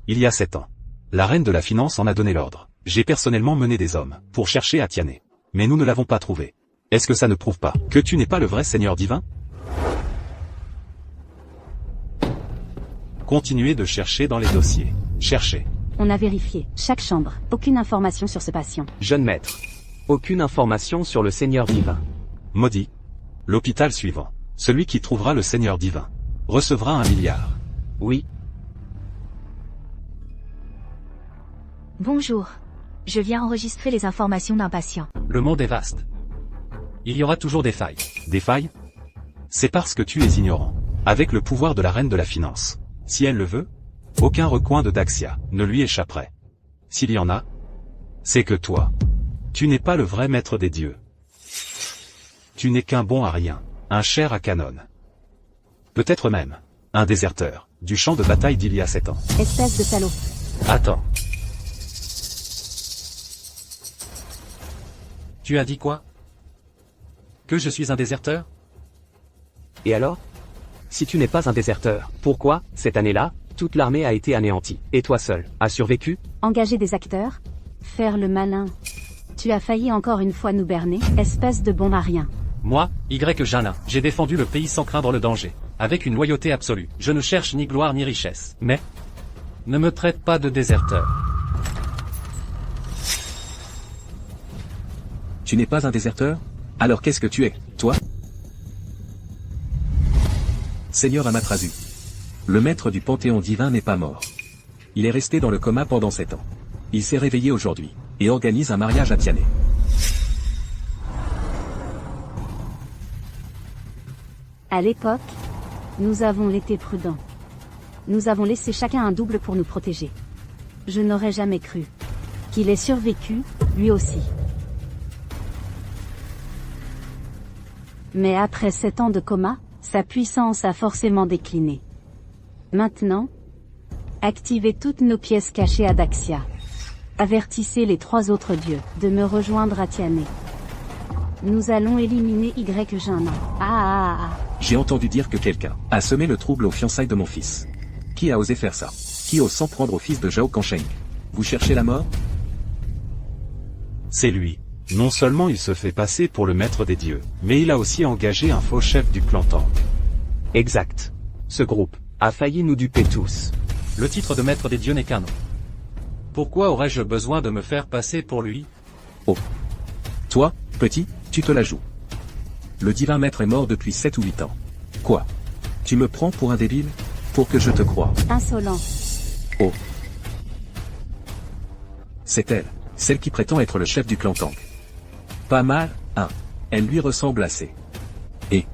Il y a 7 ans. La reine de la finance en a donné l'ordre. J'ai personnellement mené des hommes pour chercher Atiane. Mais nous ne l'avons pas trouvé. Est-ce que ça ne prouve pas que tu n'es pas le vrai Seigneur divin? Continuez de chercher dans les dossiers. Cherchez. On a vérifié chaque chambre. Aucune information sur ce patient. Jeune maître. Aucune information sur le Seigneur divin. Maudit. L'hôpital suivant. Celui qui trouvera le Seigneur divin recevra 1 milliard. Oui. Bonjour. Je viens enregistrer les informations d'un patient. Le monde est vaste. Il y aura toujours des failles. Des failles? C'est parce que tu es ignorant. Avec le pouvoir de la reine de la finance, si elle le veut, aucun recoin de Daxia ne lui échapperait. S'il y en a, c'est que toi, tu n'es pas le vrai maître des dieux. Tu n'es qu'un bon à rien, un chair à canon. Peut-être même, un déserteur, du champ de bataille d'il y a 7 ans. Espèce de salaud. Attends. Tu as dit quoi? Que je suis un déserteur? Et alors? Si tu n'es pas un déserteur, pourquoi, cette année-là, toute l'armée a été anéantie, et toi seul, as survécu? Engager des acteurs? Faire le malin. Tu as failli encore une fois nous berner, espèce de bon à rien. Moi, Y Jinlin, j'ai défendu le pays sans craindre le danger, avec une loyauté absolue. Je ne cherche ni gloire ni richesse. Mais, ne me traite pas de déserteur. Tu n'es pas un déserteur? Alors qu'est-ce que tu es, toi? Seigneur Amaterasu. Le maître du panthéon divin n'est pas mort. Il est resté dans le coma pendant 7 ans. Il s'est réveillé aujourd'hui, et organise un mariage à Tiane. À l'époque, nous avons été prudents. Nous avons laissé chacun un double pour nous protéger. Je n'aurais jamais cru qu'il ait survécu, lui aussi. Mais après 7 ans de coma, sa puissance a forcément décliné. Maintenant, activez toutes nos pièces cachées à Daxia. Avertissez les 3 autres dieux de me rejoindre à Tiane. Nous allons éliminer Y Jinlin. J'ai entendu dire que quelqu'un a semé le trouble aux fiançailles de mon fils. Qui a osé faire ça? Qui ose s'en prendre au fils de Zhao Kansheng? Vous cherchez la mort? C'est lui. Non seulement il se fait passer pour le maître des dieux, mais il a aussi engagé un faux chef du clan Tang. Exact. Ce groupe a failli nous duper tous. Le titre de maître des dieux n'est qu'un nom. Pourquoi aurais-je besoin de me faire passer pour lui? Oh. Toi, petit, tu te la joues. Le divin maître est mort depuis 7 ou 8 ans. Quoi? Tu me prends pour un débile? Pour que je te croie. Insolent. Oh. C'est elle, celle qui prétend être le chef du clan Tang. Pas mal, hein. Elle lui ressemble assez. Et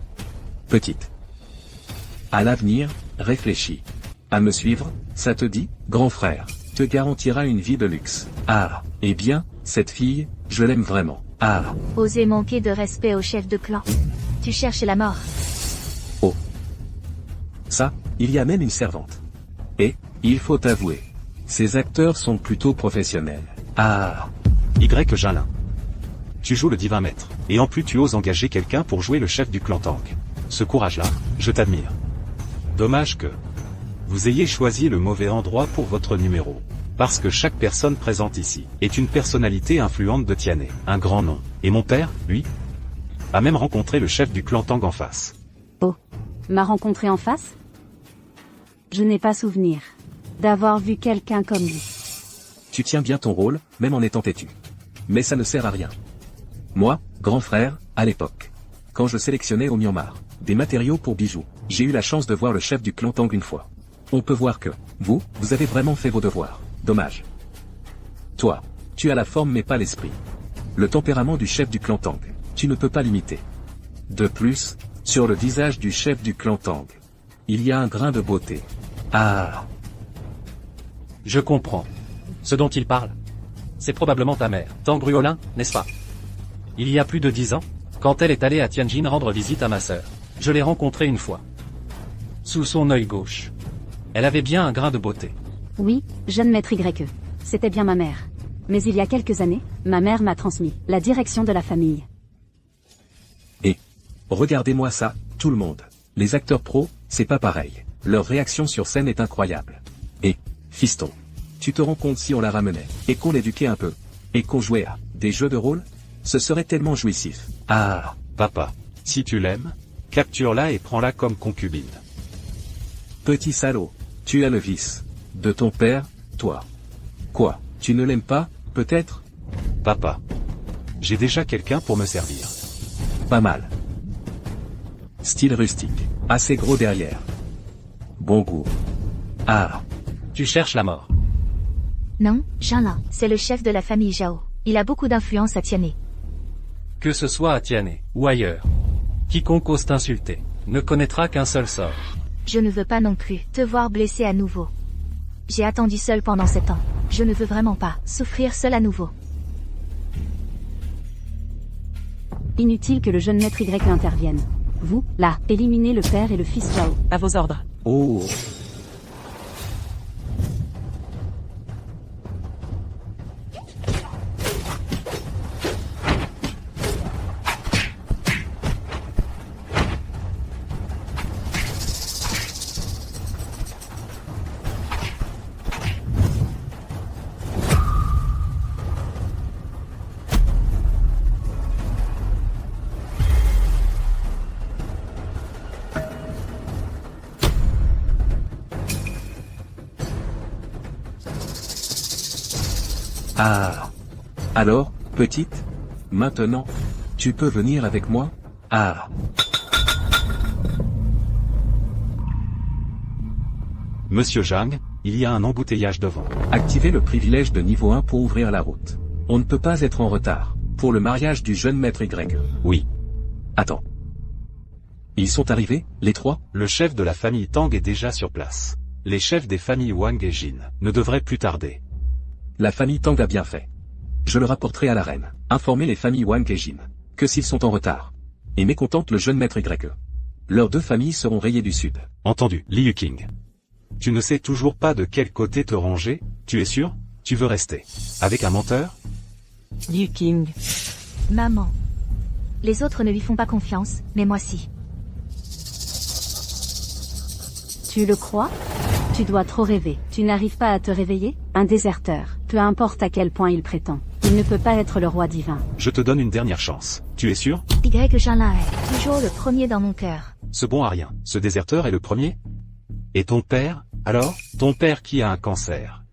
petite. À l'avenir, réfléchis. À me suivre, ça te dit, grand frère, te garantira une vie de luxe. Ah, eh bien, cette fille, je l'aime vraiment. Ah. Oser manquer de respect au chef de clan. Tu cherches la mort. Oh. Ça, il y a même une servante. Et, il faut avouer, ces acteurs sont plutôt professionnels. Ah. Y Jalin. Tu joues le divin maître, et en plus tu oses engager quelqu'un pour jouer le chef du clan Tang. Ce courage-là, je t'admire. Dommage que vous ayez choisi le mauvais endroit pour votre numéro. Parce que chaque personne présente ici est une personnalité influente de Tianhe, un grand nom. Et mon père, lui, a même rencontré le chef du clan Tang en face. Oh. M'a rencontré en face? Je n'ai pas souvenir d'avoir vu quelqu'un comme lui. Tu tiens bien ton rôle, même en étant têtu. Mais ça ne sert à rien. Moi, grand frère, à l'époque, quand je sélectionnais au Myanmar des matériaux pour bijoux, j'ai eu la chance de voir le chef du clan Tang une fois. On peut voir que, vous avez vraiment fait vos devoirs. Dommage. Toi, tu as la forme mais pas l'esprit. Le tempérament du chef du clan Tang, tu ne peux pas l'imiter. De plus, sur le visage du chef du clan Tang, il y a un grain de beauté. Ah. Je comprends. Ce dont il parle, c'est probablement ta mère, Tang Ruolin, n'est-ce pas? Il y a plus de 10 ans, quand elle est allée à Tianjin rendre visite à ma sœur, je l'ai rencontrée une fois. Sous son œil gauche, elle avait bien un grain de beauté. Oui, jeune maître Y. C'était bien ma mère. Mais il y a quelques années, ma mère m'a transmis la direction de la famille. Et, regardez-moi ça, tout le monde. Les acteurs pros, c'est pas pareil. Leur réaction sur scène est incroyable. Et, fiston, tu te rends compte si on la ramenait, et qu'on l'éduquait un peu, et qu'on jouait à des jeux de rôle? Ce serait tellement jouissif. Ah, Papa, si tu l'aimes, capture-la et prends-la comme concubine. petit salaud, tu as le vice de ton père, toi. Quoi, tu ne l'aimes pas, peut-être? Papa, j'ai déjà quelqu'un pour me servir. Pas mal. Style rustique, assez gros derrière. Bon goût. Ah, Tu cherches la mort. Non, Jalin, c'est le chef de la famille Zhao. Il a beaucoup d'influence à Tianhe. Que ce soit à Tianhe, ou ailleurs. Quiconque ose t'insulter, ne connaîtra qu'un seul sort. Je ne veux pas non plus te voir blessé à nouveau. J'ai attendu seul pendant 7 ans. Je ne veux vraiment pas souffrir seul à nouveau. Inutile que le jeune maître Y intervienne. Vous, là, éliminez le père et le fils Zhao. À vos ordres. oh. Ah. Alors, petite? Maintenant, tu peux venir avec moi? Ah. Monsieur Zhang, il y a un embouteillage devant. Activez le privilège de niveau 1 pour ouvrir la route. On ne peut pas être en retard pour le mariage du jeune maître Y. Oui. Attends. Ils sont arrivés, les trois? Le chef de la famille Tang est déjà sur place. Les chefs des familles Wang et Jin ne devraient plus tarder. La famille Tang a bien fait. Je le rapporterai à la reine. Informez les familles Wang et Jin que s'ils sont en retard et mécontentent le jeune maître Y, leurs deux familles seront rayées du sud. Entendu, Liu Qing. Tu ne sais toujours pas de quel côté te ranger, tu es sûr? Tu veux rester avec un menteur? Liu Qing. Maman. Les autres ne lui font pas confiance, mais moi si. Tu le crois? Tu dois trop rêver. Tu n'arrives pas à te réveiller? Un déserteur, peu importe à quel point il prétend, il ne peut pas être le roi divin. Je te donne une dernière chance. Tu es sûr? Y Jalin est toujours le premier dans mon cœur. Ce bon à rien. Ce déserteur est le premier? Et ton père, alors? Ton père qui a un cancer.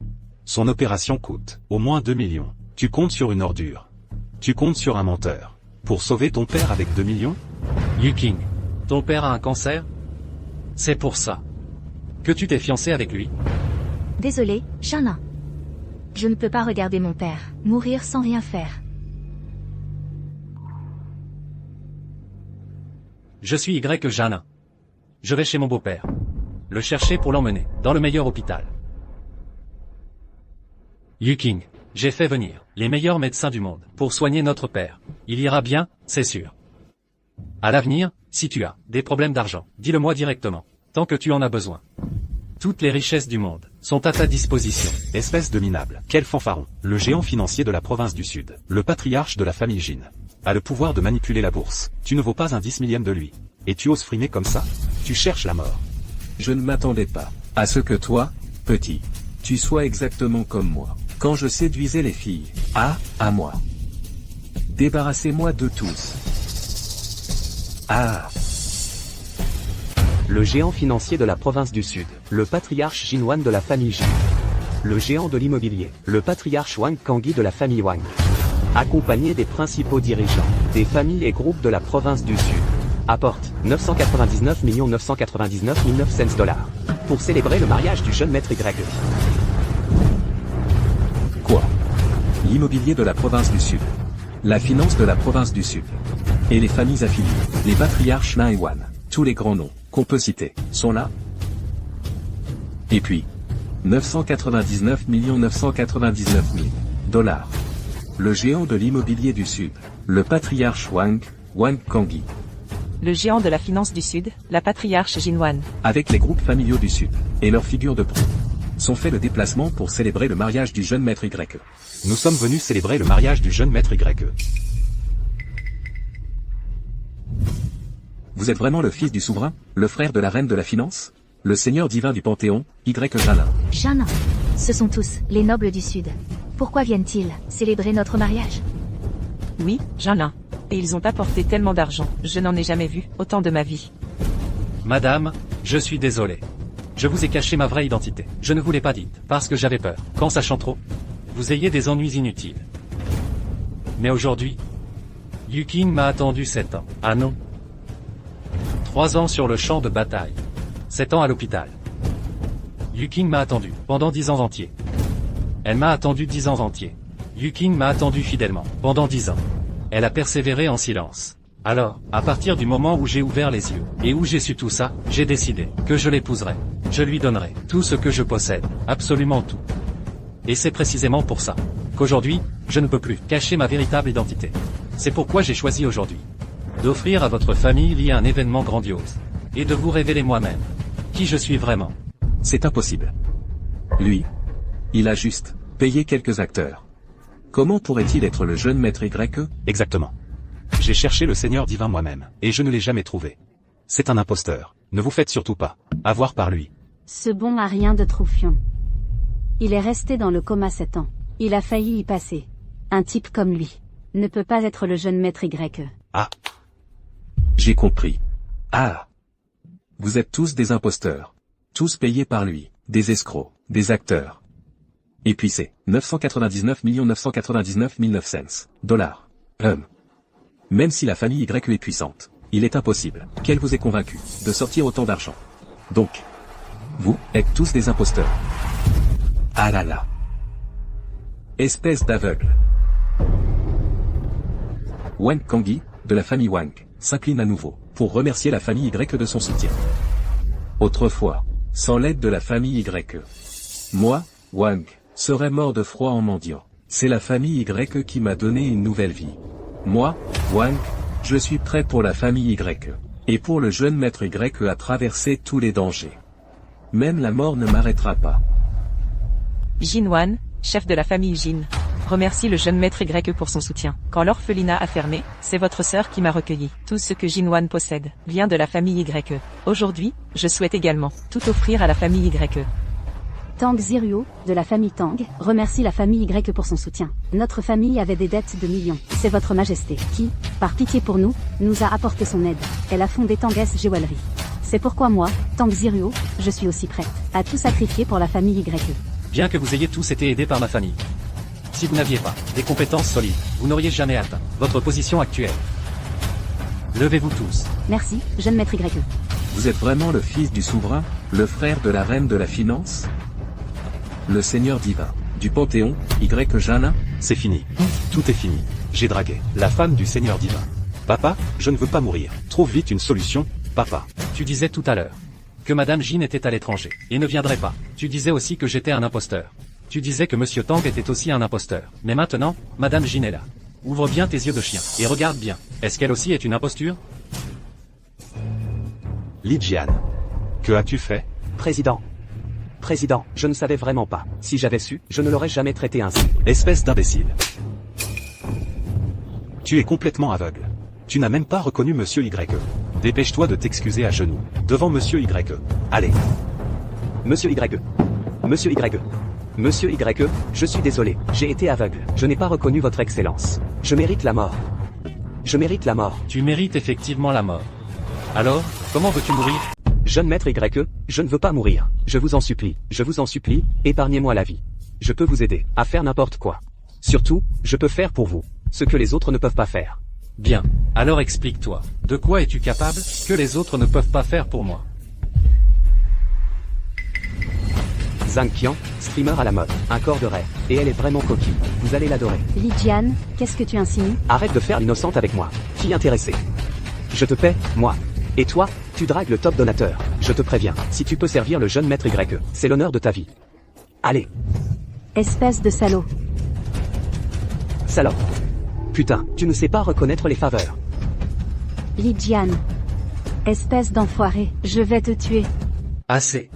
Son opération coûte au moins 2 millions. Tu comptes sur une ordure. Tu comptes sur un menteur. Pour sauver ton père avec 2 millions? Liu Qing, ton père a un cancer? C'est pour ça que tu t'es fiancé avec lui? Désolé, Jalin. Je ne peux pas regarder mon père mourir sans rien faire. Je suis Y Jalin. Je vais chez mon beau-père. Le chercher pour l'emmener dans le meilleur hôpital. Liu Qing, j'ai fait venir les meilleurs médecins du monde pour soigner notre père. Il ira bien, c'est sûr. À l'avenir, si tu as des problèmes d'argent, dis-le-moi directement, tant que tu en as besoin. Toutes les richesses du monde sont à ta disposition. Espèce de minable. Quel fanfaron. Le géant financier de la province du Sud. Le patriarche de la famille Jin. A le pouvoir de manipuler la bourse. Tu ne vaux pas un 10 millième de lui. Et tu oses frimer comme ça? Tu cherches la mort. Je ne m'attendais pas à ce que toi, petit, tu sois exactement comme moi. Quand je séduisais les filles, à moi. Débarrassez-moi de tous. Ah. Le géant financier de la province du Sud. Le patriarche Jinwan de la famille Jin. Le géant de l'immobilier. Le patriarche Wang Kangui de la famille Wang. Accompagné des principaux dirigeants, des familles et groupes de la province du Sud. Apporte 999 999 900 dollars. Pour célébrer le mariage du jeune maître Y. Quoi? L'immobilier de la province du Sud. La finance de la province du Sud. Et les familles affiliées, les patriarches Nain et Wan, tous les grands noms qu'on peut citer, sont là. Et puis, 999 999 000 dollars. Le géant de l'immobilier du Sud, le patriarche Wang Kangui. Le géant de la finance du Sud, la patriarche Jinwan. Avec les groupes familiaux du Sud, et leurs figures de proue, sont fait le déplacement pour célébrer le mariage du jeune maître Y. Nous sommes venus célébrer le mariage du jeune maître Y. Vous êtes vraiment le fils du souverain, le frère de la reine de la finance, le seigneur divin du Panthéon, Y Jalin. Jalin. Ce sont tous les nobles du Sud. Pourquoi viennent-ils célébrer notre mariage? Oui, Jalin. Et ils ont apporté tellement d'argent, je n'en ai jamais vu autant de ma vie. Madame, je suis désolé. Je vous ai caché ma vraie identité. Je ne vous l'ai pas dite, parce que j'avais peur, qu'en sachant trop, vous ayez des ennuis inutiles. Mais aujourd'hui, Yuking m'a attendu 7 ans. Ah non. 3 ans sur le champ de bataille. 7 ans à l'hôpital. Yuking m'a attendu, pendant 10 ans entiers. Elle m'a attendu 10 ans entiers. Yuking m'a attendu fidèlement, pendant 10 ans. Elle a persévéré en silence. Alors, à partir du moment où j'ai ouvert les yeux, et où j'ai su tout ça, j'ai décidé que je l'épouserai. Je lui donnerai tout ce que je possède, absolument tout. Et c'est précisément pour ça qu'aujourd'hui, je ne peux plus cacher ma véritable identité. C'est pourquoi j'ai choisi aujourd'hui d'offrir à votre famille un événement grandiose, et de vous révéler moi-même qui je suis vraiment. C'est impossible. Lui, il a juste payé quelques acteurs. Comment pourrait-il être le jeune maître Y? Exactement. J'ai cherché le Seigneur divin moi-même, et je ne l'ai jamais trouvé. C'est un imposteur. Ne vous faites surtout pas avoir par lui. Ce bon a rien de troufion. Il est resté dans le coma 7 ans. Il a failli y passer. Un type comme lui ne peut pas être le jeune maître Y. Ah. J'ai compris. Ah. Vous êtes tous des imposteurs. Tous payés par lui, des escrocs, des acteurs. Et puis c'est 999 999 900 dollars. Même si la famille Y est puissante, il est impossible qu'elle vous ait convaincu de sortir autant d'argent. Donc, vous êtes tous des imposteurs. Ah là là. Espèce d'aveugle. Wang Kangui, de la famille Wang, s'incline à nouveau, pour remercier la famille Y de son soutien. Autrefois, sans l'aide de la famille Y, moi, Wang, serais mort de froid en mendiant. C'est la famille Y qui m'a donné une nouvelle vie. Moi, Wang, je suis prêt pour la famille Y. Et pour le jeune maître Y à traverser tous les dangers. Même la mort ne m'arrêtera pas. Jinwan, chef de la famille Jin, remercie le jeune maître Y pour son soutien. Quand l'orphelinat a fermé, c'est votre sœur qui m'a recueilli. Tout ce que Jinwan possède vient de la famille Y. Aujourd'hui, je souhaite également tout offrir à la famille Y. Tang Ziryu, de la famille Tang, remercie la famille Y pour son soutien. Notre famille avait des dettes de millions. C'est votre majesté qui, par pitié pour nous, nous a apporté son aide. Elle a fondé Tang Jewelry. C'est pourquoi moi, Tang Ziryu, je suis aussi prête à tout sacrifier pour la famille Y. Bien que vous ayez tous été aidés par ma famille. Si vous n'aviez pas des compétences solides, vous n'auriez jamais atteint votre position actuelle. Levez-vous tous. Merci, jeune maître Y. Vous êtes vraiment le fils du souverain, le frère de la reine de la finance? Le seigneur divin, du Panthéon, Y Jalin? C'est fini. Tout est fini. J'ai dragué la femme du Seigneur divin. Papa, je ne veux pas mourir. Trouve vite une solution, papa. Tu disais tout à l'heure que Madame Jin était à l'étranger et ne viendrait pas. Tu disais aussi que j'étais un imposteur. Tu disais que Monsieur Tang était aussi un imposteur. Mais maintenant, Madame Jin est là. Ouvre bien tes yeux de chien et regarde bien. Est-ce qu'elle aussi est une imposture? Li Jian. Que as-tu fait? Président. Président, je ne savais vraiment pas. Si j'avais su, je ne l'aurais jamais traité ainsi. Espèce d'imbécile. Tu es complètement aveugle. Tu n'as même pas reconnu Monsieur YE. Dépêche-toi de t'excuser à genoux, devant Monsieur YE. Allez. Monsieur YE. Monsieur YE. Monsieur YE, je suis désolé, j'ai été aveugle. Je n'ai pas reconnu votre excellence. Je mérite la mort. Je mérite la mort. Tu mérites effectivement la mort. Alors, comment veux-tu mourir? Jeune maître YE, je ne veux pas mourir. Je vous en supplie, épargnez-moi la vie. Je peux vous aider à faire n'importe quoi. Surtout, je peux faire pour vous ce que les autres ne peuvent pas faire. Bien. Alors explique-toi. De quoi es-tu capable, que les autres ne peuvent pas faire pour moi? Zhang Qian, streamer à la mode, un corps de rêve, et elle est vraiment coquille. Vous allez l'adorer. Lijian, qu'est-ce que tu insinues? Arrête de faire l'innocente avec moi. Qui intéressé? Je te paie, moi. Et toi, tu dragues le top donateur. Je te préviens, si tu peux servir le jeune maître YE, c'est l'honneur de ta vie. Allez. Espèce de salaud. Salope. Putain, tu ne sais pas reconnaître les faveurs. Lijian. Espèce d'enfoiré, je vais te tuer. Assez.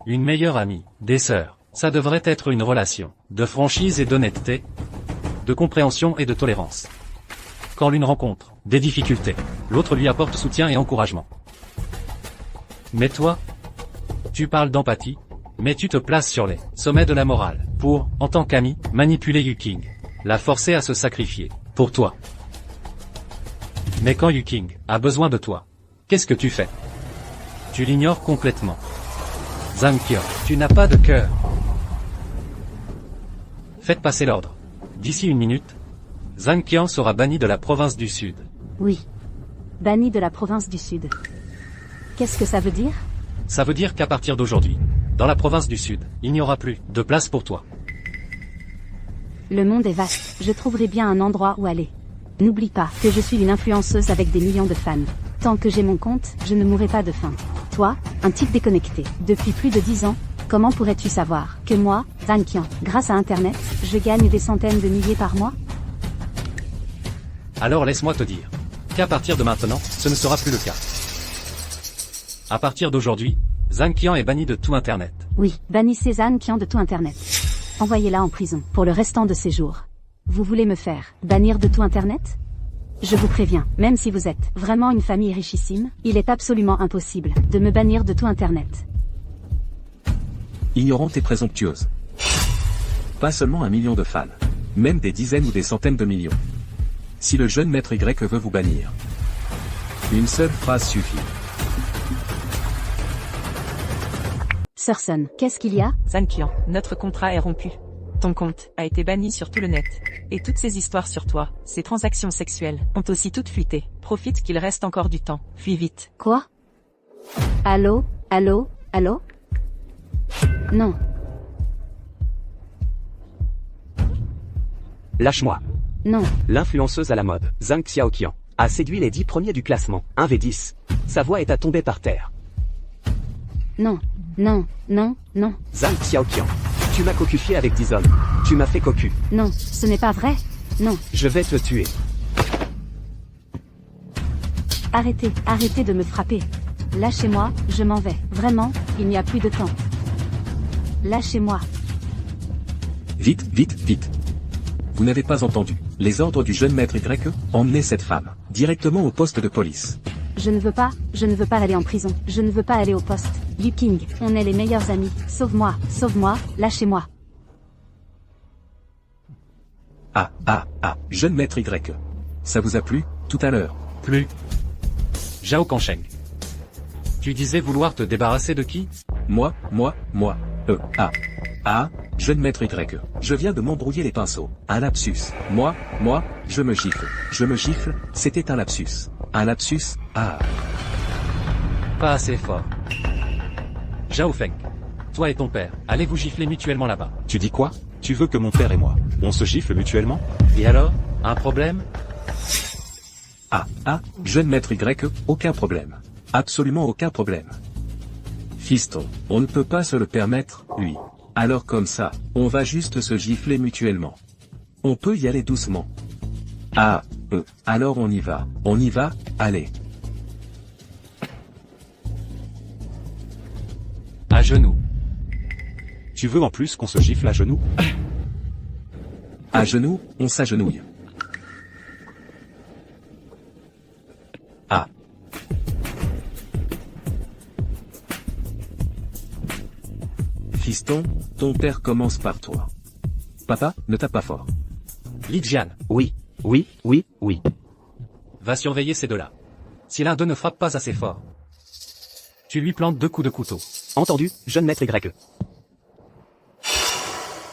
Une meilleure amie, des sœurs, ça devrait être une relation, de franchise et d'honnêteté, de compréhension et de tolérance. Quand l'une rencontre des difficultés, l'autre lui apporte soutien et encouragement. Mais toi, tu parles d'empathie, mais tu te places sur les sommets de la morale, pour, en tant qu'ami, manipuler Yuking, la forcer à se sacrifier, pour toi. Mais quand Yuking a besoin de toi, qu'est-ce que tu fais? Tu l'ignores complètement. Zhang Qian, tu n'as pas de cœur. Faites passer l'ordre. D'ici 1 minute, Zhang Qian sera banni de la province du Sud. Oui. Banni de la province du Sud. Qu'est-ce que ça veut dire? Ça veut dire qu'à partir d'aujourd'hui, dans la province du Sud, il n'y aura plus de place pour toi. Le monde est vaste, je trouverai bien un endroit où aller. N'oublie pas que je suis une influenceuse avec des millions de fans. Tant que j'ai mon compte, je ne mourrai pas de faim. Toi, un type déconnecté, depuis plus de 10 ans, comment pourrais-tu savoir que moi, Zhang Qian, grâce à Internet, je gagne des centaines de milliers par mois? Alors laisse-moi te dire qu'à partir de maintenant, ce ne sera plus le cas. À partir d'aujourd'hui, Zhang Qian est banni de tout Internet. Oui, bannissez Zhang Qian de tout Internet. Envoyez-la en prison, pour le restant de ses jours. Vous voulez me faire bannir de tout Internet? Je vous préviens, même si vous êtes vraiment une famille richissime, il est absolument impossible de me bannir de tout Internet. Ignorante et présomptueuse. Pas seulement 1 million de fans, même des dizaines ou des centaines de millions. Si le jeune maître Y veut vous bannir, une seule phrase suffit. Surson, qu'est-ce qu'il y a? Zhang Qian, notre contrat est rompu. Ton compte a été banni sur tout le net. Et toutes ces histoires sur toi, ces transactions sexuelles, ont aussi toutes fuité. Profite qu'il reste encore du temps. Fuis vite. Quoi? Allô? Allô? Allô? Non. Lâche-moi. Non. L'influenceuse à la mode, Zhang Xiaoqian, a séduit les 10 premiers du classement, 1v10. Sa voix est à tomber par terre. Non. Non. Non. Non. Zhang Xiaoqian, tu m'as cocufié avec 10 hommes. Tu m'as fait cocu. Non, ce n'est pas vrai. Non. Je vais te tuer. Arrêtez, arrêtez de me frapper. Lâchez-moi, je m'en vais. Vraiment, il n'y a plus de temps. Lâchez-moi. Vite, vite, vite. Vous n'avez pas entendu les ordres du jeune maître Y? Emmenez cette femme directement au poste de police. Je ne veux pas aller en prison. Je ne veux pas aller au poste. Yuking, on est les meilleurs amis. Sauve-moi, lâchez-moi. Jeune maître Y. Ça vous a plu, tout à l'heure? Plus. Zhao Kansheng. Tu disais vouloir te débarrasser de qui? Moi. Jeune maître Y. Je viens de m'embrouiller les pinceaux. Un lapsus. Moi, je me gifle, c'était un lapsus. Un lapsus, Pas assez fort. Zhao Feng. Toi et ton père, allez vous gifler mutuellement là-bas. Tu dis quoi? Tu veux que mon père et moi, on se gifle mutuellement? Et alors? Un problème? Jeune maître Y, aucun problème. Absolument aucun problème. Fiston, on ne peut pas se le permettre, lui. Alors comme ça, on va juste se gifler mutuellement. On peut y aller doucement. Alors on y va, allez. À genoux. Tu veux en plus qu'on se gifle à genoux? À genoux, on s'agenouille. Ah. Fiston, ton père commence par toi. Papa, ne tape pas fort. Lijian, Oui, oui, oui, oui. va surveiller ces deux-là. Si l'un d'eux ne frappe pas assez fort, tu lui plantes 2 coups de couteau. Entendu, jeune maître Y.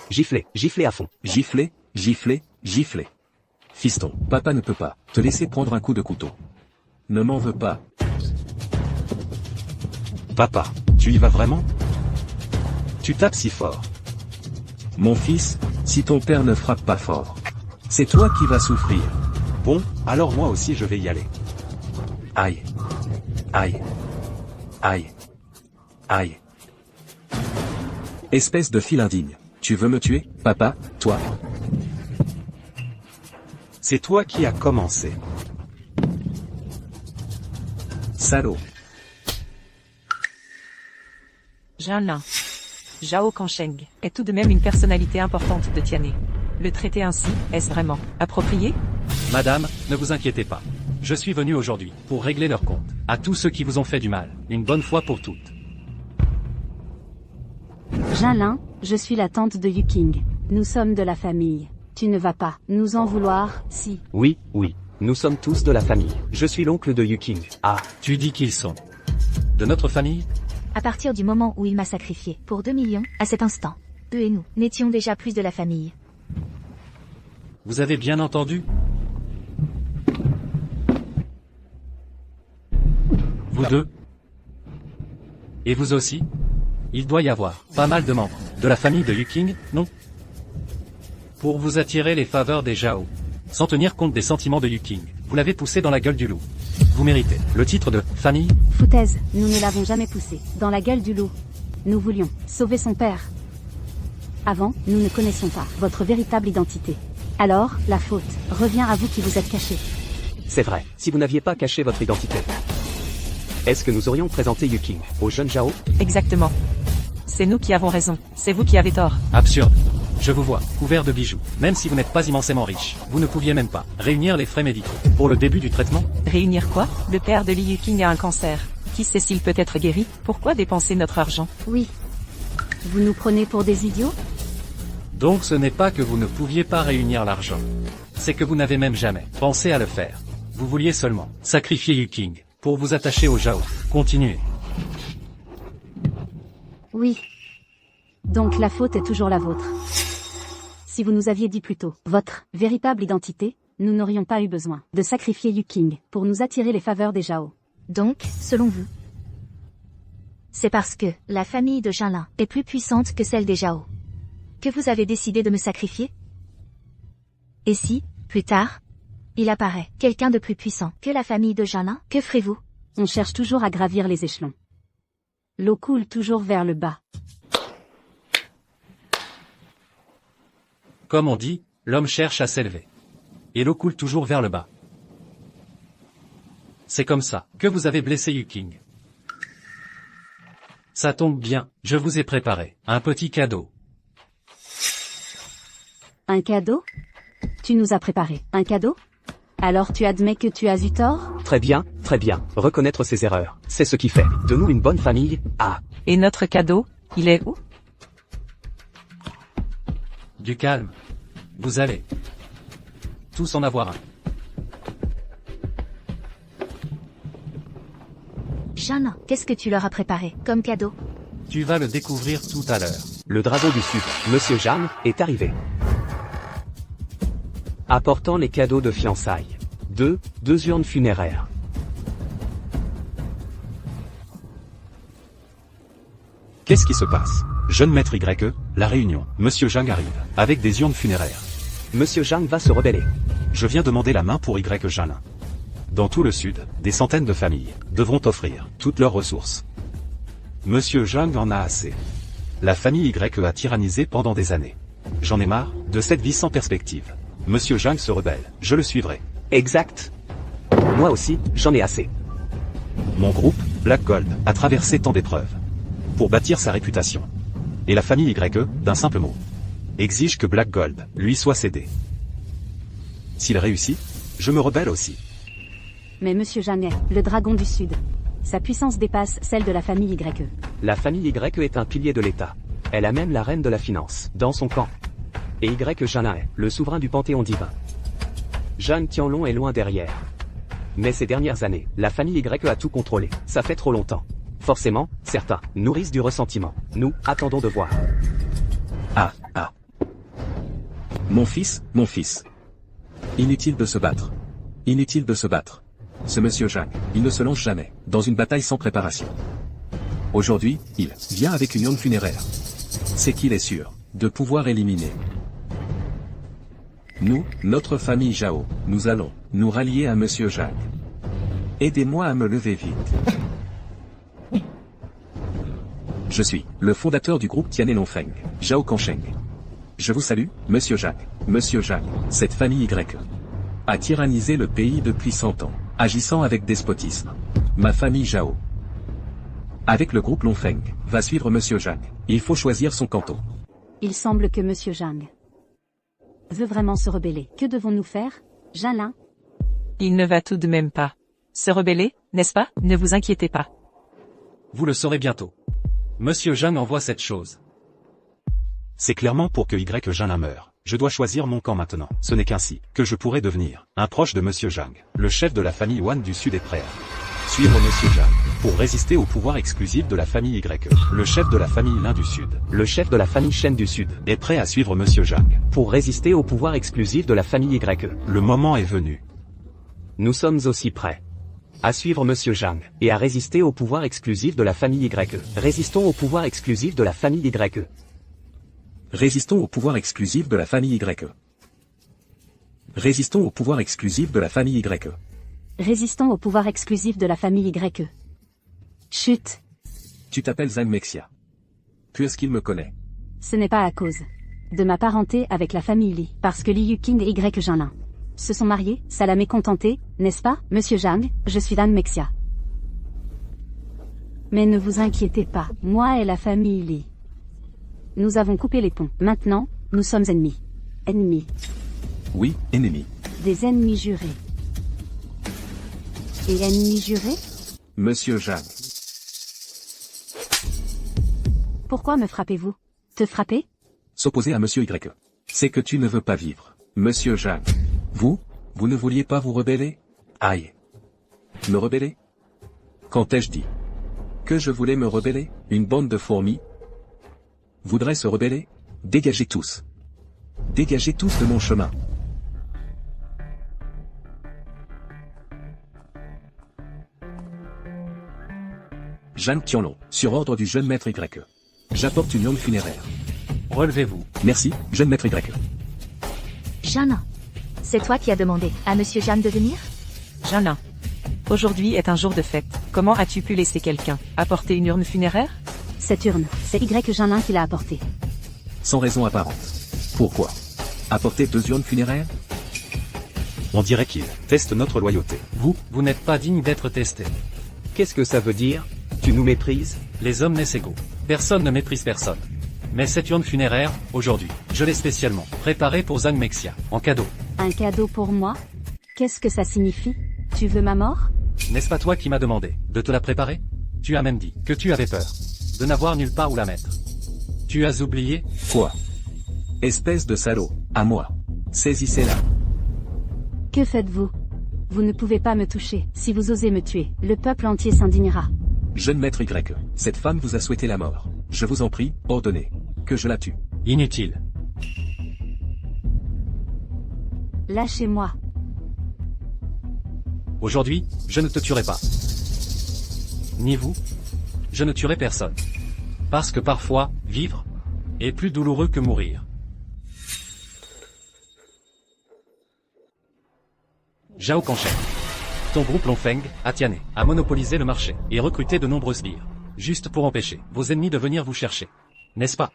Giflez, giflez à fond. Gifler, gifler, gifler. Fiston, papa ne peut pas te laisser prendre un coup de couteau. Ne m'en veux pas. Papa, tu y vas vraiment? Tu tapes si fort. Mon fils, si ton père ne frappe pas fort, c'est toi qui vas souffrir. Bon, alors moi aussi je vais y aller. Aïe. Aïe. Aïe. Aïe. Espèce de fil indigne. Tu veux me tuer, papa, toi? C'est toi qui as commencé. Salaud. Jinlin. Zhao Kansheng est tout de même une personnalité importante de Tianhe. Le traiter ainsi, est-ce vraiment approprié? Madame, ne vous inquiétez pas. Je suis venu aujourd'hui pour régler leur compte. À tous ceux qui vous ont fait du mal, une bonne fois pour toutes. Jinlin, je suis la tante de Yuking. Nous sommes de la famille. Tu ne vas pas nous en vouloir, si. Oui, oui. Nous sommes tous de la famille. Je suis l'oncle de Yuking. Ah, Tu dis qu'ils sont de notre famille? À partir du moment où il m'a sacrifié pour 2 millions, à cet instant, eux et nous n'étions déjà plus de la famille. Vous avez bien entendu? Vous deux? Et vous aussi? Il doit y avoir pas mal de membres de la famille de Yuking, non? Pour vous attirer les faveurs des Zhao, sans tenir compte des sentiments de Yuking, vous l'avez poussé dans la gueule du loup. Vous méritez le titre de famille. Foutaise, nous ne l'avons jamais poussé dans la gueule du loup. Nous voulions sauver son père. Avant, nous ne connaissions pas votre véritable identité. Alors, la faute revient à vous qui vous êtes caché. c'est vrai. Si vous n'aviez pas caché votre identité, est-ce que nous aurions présenté Yuking au jeune Zhao? Exactement. C'est nous qui avons raison. C'est vous qui avez tort. Absurde. Je vous vois, couvert de bijoux. Même si vous n'êtes pas immensément riche, vous ne pouviez même pas réunir les frais médicaux pour le début du traitement. Réunir quoi? Le père de Li Yuking a un cancer. Qui sait s'il peut être guéri? Pourquoi dépenser notre argent? Oui. Vous nous prenez pour des idiots? Donc ce n'est pas que vous ne pouviez pas réunir l'argent. C'est que vous n'avez même jamais pensé à le faire. Vous vouliez seulement sacrifier Yuking pour vous attacher au Zhao. Continuez. Oui. Donc la faute est toujours la vôtre. Si vous nous aviez dit plus tôt votre véritable identité, nous n'aurions pas eu besoin de sacrifier Yuking pour nous attirer les faveurs des Zhao. Donc, selon vous, c'est parce que la famille de Jinlin est plus puissante que celle des Zhao que vous avez décidé de me sacrifier? Et si, plus tard, il apparaît quelqu'un de plus puissant que la famille de Jinlin, que ferez-vous? On cherche toujours à gravir les échelons. L'eau coule toujours vers le bas. Comme on dit, l'homme cherche à s'élever. Et l'eau coule toujours vers le bas. C'est comme ça que vous avez blessé Yuking. Ça tombe bien, je vous ai préparé un petit cadeau. Un cadeau? Tu nous as préparé un cadeau? Alors tu admets que tu as eu tort? Très bien, très bien. Reconnaître ses erreurs, c'est ce qui fait de nous une bonne famille. Ah, Et notre cadeau, il est où? Du calme. Vous allez tous en avoir un. Jinlin, qu'est-ce que tu leur as préparé comme cadeau? Tu vas le découvrir tout à l'heure. le dragon du Sud, Monsieur Zhang, est arrivé. Apportant les cadeaux de fiançailles. Deux urnes funéraires. Qu'est-ce qui se passe? Jeune maître Y, la réunion. Monsieur Zhang arrive, avec des urnes funéraires. Monsieur Zhang va se rebeller. Je viens demander la main pour Y Jinlin. Dans tout le sud, des centaines de familles devront offrir toutes leurs ressources. Monsieur Zhang en a assez. La famille Y a tyrannisé pendant des années. J'en ai marre de cette vie sans perspective. Monsieur Zhang se rebelle, je le suivrai. Exact. Moi aussi, j'en ai assez. Mon groupe, Black Gold, a traversé tant d'épreuves. pour bâtir sa réputation. Et la famille YE, d'un simple mot, exige que Black Gold lui soit cédé. S'il réussit, je me rebelle aussi. Mais monsieur Janet, le dragon du Sud. Sa puissance dépasse celle de la famille YE. La famille YE est un pilier de l'État. Elle a même la reine de la finance dans son camp. Et Jalin est le souverain du panthéon divin. Jeanne Tianlong est loin derrière. Mais ces dernières années, la famille YE a tout contrôlé. Ça fait trop longtemps. Forcément, certains nourrissent du ressentiment. Nous, attendons de voir. Ah. Mon fils. Inutile de se battre. Inutile de se battre. Ce monsieur Jacques, il ne se lance jamais dans une bataille sans préparation. Aujourd'hui, il vient avec une urne funéraire. C'est qu'il est sûr de pouvoir éliminer. Nous, notre famille Zhao, nous allons nous rallier à monsieur Jacques. Aidez-moi à me lever vite. Je suis le fondateur du groupe Tianhe Longfeng, Zhao Kangsheng. Je vous salue, monsieur Jacques. Monsieur Jacques, cette famille Y a tyrannisé le pays depuis 100 ans, agissant avec despotisme. Ma famille Zhao, avec le groupe Longfeng, va suivre monsieur Jacques. Il faut choisir son canton. Il semble que monsieur Zhang veut vraiment se rebeller. Que devons-nous faire, Jalin? Il ne va tout de même pas se rebeller, n'est-ce pas? Ne vous inquiétez pas. Vous le saurez bientôt. Monsieur Jeanne envoie cette chose. C'est clairement pour que Jalin meure. Je dois choisir mon camp maintenant. Ce n'est qu'ainsi que je pourrai devenir un proche de monsieur Zhang. Le chef de la famille Wan du Sud est prêt à suivre monsieur Zhang pour résister au pouvoir exclusif de la famille YE. Le chef de la famille Lin du Sud, Le chef de la famille Shen du Sud, est prêt à suivre monsieur Zhang. pour résister au pouvoir exclusif de la famille YE. Le moment est venu. Nous sommes aussi prêts à suivre monsieur Zhang et à résister au pouvoir exclusif de la famille YE. Résistons au pouvoir exclusif de la famille YE. Résistons au pouvoir exclusif de la famille YE. Résistons au pouvoir exclusif de la famille YE. Résistons au pouvoir exclusif de la famille YE. Chut, Tu t'appelles Zhang Mexia. Puisqu'il me connaît. ce n'est pas à cause de ma parenté avec la famille Li, parce que Li Yuqing et Jalin se sont mariés, ça l'a mécontenté, n'est-ce pas, monsieur Zhang? Je suis Dan Mexia. Mais ne vous inquiétez pas, moi et la famille Li, nous avons coupé les ponts. Maintenant, nous sommes ennemis. Ennemis. Oui, ennemi. Des ennemis jurés. Et ennemis jurés? Monsieur Zhang. Pourquoi me frappez-vous? Te frapper? S'opposer à monsieur YE. C'est que tu ne veux pas vivre. Monsieur Zhang. Vous ne vouliez pas vous rebeller? Aïe. Me rebeller? Quand ai-je dit que je voulais me rebeller? Une bande de fourmis voudrait se rebeller? Dégagez tous. Dégagez tous de mon chemin. Jeanne Tianlong, sur ordre du jeune maître YE. J'apporte une urne funéraire. Relevez-vous. Merci, jeune maître YE. Jeanne, c'est toi qui as demandé à monsieur Jeanne de venir? Jalin. Aujourd'hui est un jour de fête. Comment as-tu pu laisser quelqu'un apporter une urne funéraire? Cette urne, c'est Jalin qui l'a apportée. Sans raison apparente. Pourquoi apporter 2 urnes funéraires? On dirait qu'il teste notre loyauté. Vous n'êtes pas digne d'être testé. Qu'est-ce que ça veut dire? Tu nous méprises? Les hommes naissent égaux. Personne ne méprise personne. Mais cette urne funéraire, aujourd'hui, je l'ai spécialement préparée pour Zhang Mexia, en cadeau. Un cadeau pour moi? Qu'est-ce que ça signifie? Tu veux ma mort? N'est-ce pas toi qui m'as demandé de te la préparer? Tu as même dit que tu avais peur de n'avoir nulle part où la mettre. Tu as oublié? Quoi? Espèce de salaud, à moi. Saisissez-la. Que faites-vous? Vous ne pouvez pas me toucher. Si vous osez me tuer, le peuple entier s'indignera. Jeune maître YE, cette femme vous a souhaité la mort. Je vous en prie, ordonnez que je la tue. Inutile. Lâchez-moi. Aujourd'hui, je ne te tuerai pas. Ni vous. Je ne tuerai personne. Parce que parfois, vivre est plus douloureux que mourir. Zhao Kangsheng. Ton groupe Longfeng, à Tianhe, a monopolisé le marché et recruté de nombreux sbires. Juste pour empêcher vos ennemis de venir vous chercher. N'est-ce pas?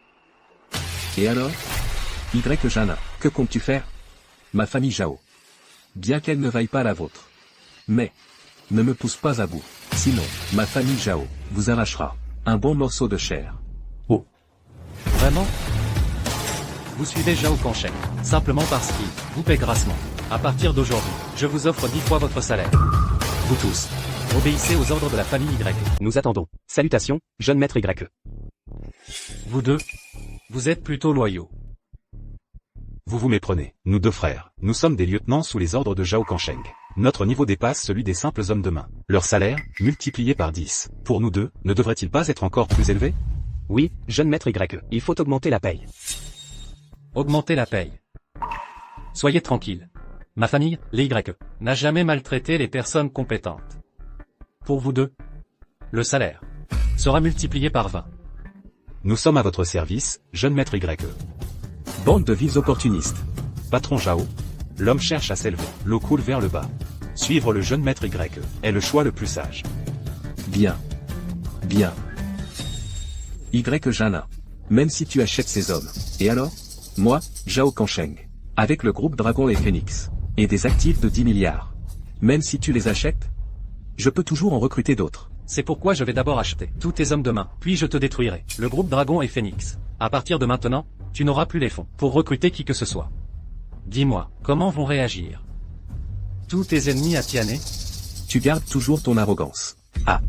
Et alors? Jalin, que comptes-tu faire? Ma famille Zhao. Bien qu'elle ne vaille pas la vôtre. Mais, ne me pousse pas à bout. Sinon, ma famille Zhao vous arrachera Un bon morceau de chair. Oh. Vraiment? Vous suivez Zhao Kangsheng, simplement parce qu'il vous paie grassement. À partir d'aujourd'hui, je vous offre 10 fois votre salaire. Vous tous, obéissez aux ordres de la famille Y. Nous attendons. Salutations, jeune maître Y. Vous deux, vous êtes plutôt loyaux. Vous vous méprenez. Nous deux frères, nous sommes des lieutenants sous les ordres de Zhao Kangsheng. Notre niveau dépasse celui des simples hommes de main. Leur salaire, multiplié par 10. Pour nous deux, ne devrait-il pas être encore plus élevé? Oui, jeune maître Y, il faut augmenter la paye. Augmentez la paye. Soyez tranquille. Ma famille, les Y, n'a jamais maltraité les personnes compétentes. Pour vous deux, le salaire sera multiplié par 20. Nous sommes à votre service, jeune maître Y. Bande de vils opportunistes. Patron Zhao, l'homme cherche à s'élever, l'eau coule vers le bas. Suivre le jeune maître Y est le choix le plus sage. Bien. Bien. Y Jana. Même si tu achètes ces hommes. Et alors? Moi, Zhao Kangsheng. Avec le groupe Dragon et Phoenix. Et des actifs de 10 milliards. Même si tu les achètes, je peux toujours en recruter d'autres. C'est pourquoi je vais d'abord acheter tous tes hommes de main, puis je te détruirai. Le groupe Dragon et Phoenix. À partir de maintenant, tu n'auras plus les fonds pour recruter qui que ce soit. Dis-moi, comment vont réagir tous tes ennemis à Tianhe? Tu gardes toujours ton arrogance. Ah.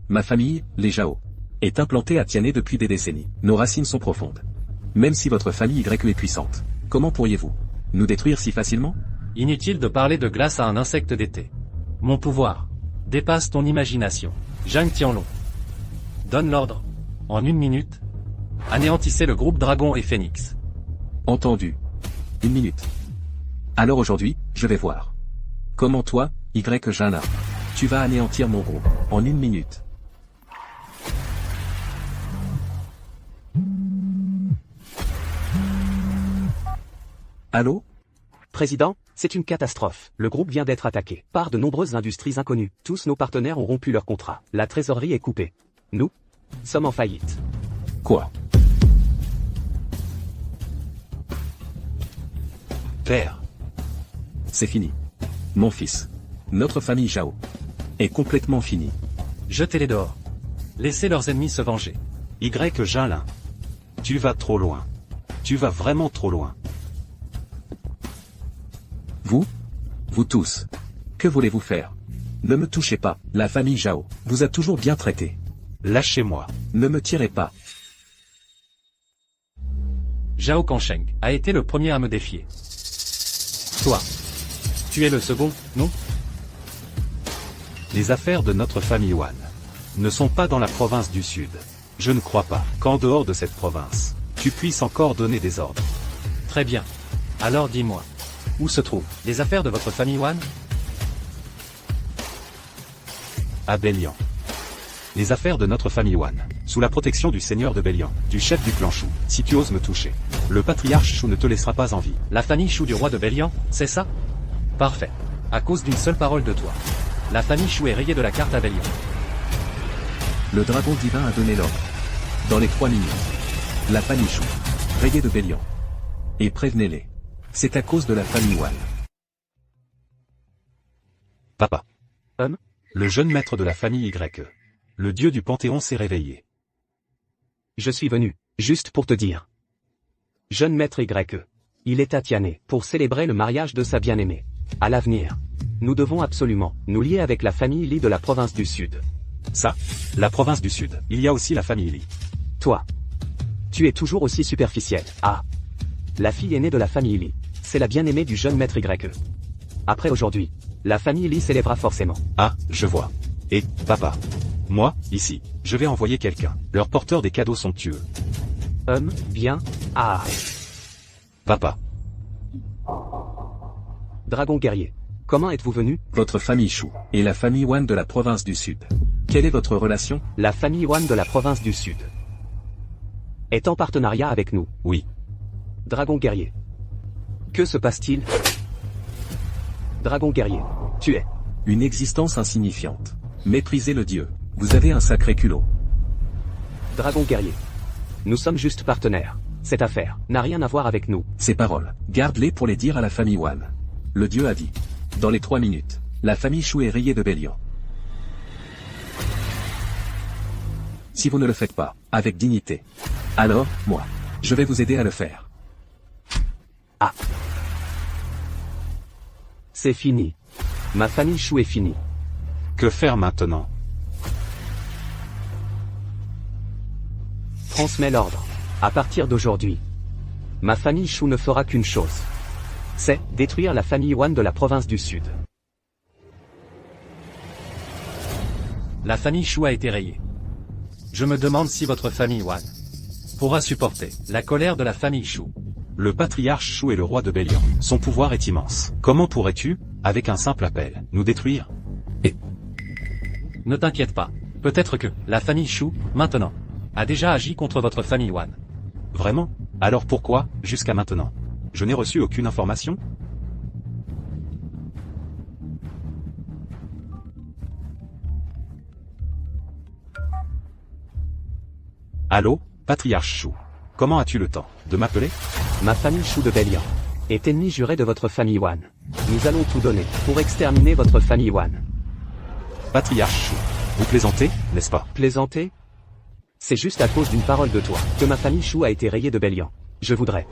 Ma famille, les Zhao, est implantée à Tianhe depuis des décennies. Nos racines sont profondes. Même si votre famille Y est puissante, comment pourriez-vous nous détruire si facilement? Inutile de parler de glace à un insecte d'été. Mon pouvoir dépasse ton imagination. Zhang Tianlong. Donne l'ordre. En 1 minute. Anéantissez le groupe Dragon et Phoenix. Entendu. 1 minute. Alors aujourd'hui, je vais voir. Comment toi, Y Jana, tu vas anéantir mon groupe, en 1 minute. Allô? Président, c'est une catastrophe. Le groupe vient d'être attaqué par de nombreuses industries inconnues. Tous nos partenaires ont rompu leur contrat. La trésorerie est coupée. Nous sommes en faillite. Quoi? Père. C'est fini. Mon fils. Notre famille Zhao est complètement finie. Jetez-les dehors. Laissez leurs ennemis se venger. Y Jana. Tu vas trop loin. Tu vas vraiment trop loin. Vous tous. Que voulez-vous faire? Ne me touchez pas, la famille Zhao vous a toujours bien traité. Lâchez-moi. Ne me tirez pas. Zhao Kangsheng a été le premier à me défier. Toi. Tu es le second, non? Les affaires de notre famille Wan ne sont pas dans la province du Sud. Je ne crois pas qu'en dehors de cette province, tu puisses encore donner des ordres. Très bien. Alors dis-moi. Où se trouvent les affaires de votre famille Wan? À Bélian. Les affaires de notre famille Wan, sous la protection du seigneur de Bélian, du chef du clan Shu. Si tu oses me toucher, le patriarche Shu ne te laissera pas en vie. La famille Shu du roi de Bélian, c'est ça? Parfait. À cause d'une seule parole de toi. La famille Shu est rayée de la carte à Bélian. Le dragon divin a donné l'ordre. Dans les 3 minutes. La famille Shu, rayée de Bélian. Et prévenez-les. C'est à cause de la famille Wan. Papa. Le jeune maître de la famille Y. Le dieu du Panthéon s'est réveillé. Je suis venu, juste pour te dire. Jeune maître Y. Il est à Tianhe, pour célébrer le mariage de sa bien-aimée. À l'avenir, nous devons absolument nous lier avec la famille Li de la province du Sud. Ça, la province du Sud. Il y a aussi la famille Li. Toi, tu es toujours aussi superficiel. Ah. La fille aînée de la famille Li. C'est la bien-aimée du jeune maître Y. Après aujourd'hui, la famille Li s'élèvera forcément. Ah, je vois. Et, papa. Moi, ici, je vais envoyer quelqu'un. Leurs porteurs des cadeaux somptueux. Bien. Ah. Papa. Dragon guerrier. Comment êtes-vous venu? Votre famille Shu et la famille Wan de la province du Sud. Quelle est votre relation? La famille Wan de la province du Sud est en partenariat avec nous. Oui. Dragon guerrier. Que se passe-t-il? Dragon guerrier. Tu es une existence insignifiante. Méprisez le dieu. Vous avez un sacré culot. Dragon guerrier. Nous sommes juste partenaires. Cette affaire n'a rien à voir avec nous. Ces paroles, garde-les pour les dire à la famille Wan. Le dieu a dit. Dans les 3 minutes, la famille Shu est rayée de Bélian. si vous ne le faites pas, avec dignité. Alors, moi, je vais vous aider à le faire. Ah. C'est fini. Ma famille Shu est finie. Que faire maintenant? Transmets l'ordre. À partir d'aujourd'hui, ma famille Shu ne fera qu'une chose. C'est détruire la famille Wan de la province du Sud. La famille Shu a été rayée. Je me demande si votre famille Wan pourra supporter la colère de la famille Shu. Le patriarche Shu est le roi de Bélian. Son pouvoir est immense. Comment pourrais-tu, avec un simple appel, nous détruire? Ne t'inquiète pas. Peut-être que la famille Shu, maintenant, a déjà agi contre votre famille Wan. Vraiment? Alors pourquoi, jusqu'à maintenant? Je n'ai reçu aucune information? Allô, patriarche Shu. Comment as-tu le temps de m'appeler? Ma famille Shu de Bélian est ennemie jurée de votre famille Wan. Nous allons tout donner pour exterminer votre famille Wan. Patriarche Shu. Vous plaisantez, n'est-ce pas? Plaisanter? C'est juste à cause d'une parole de toi que ma famille Shu a été rayée de Bélian. Je voudrais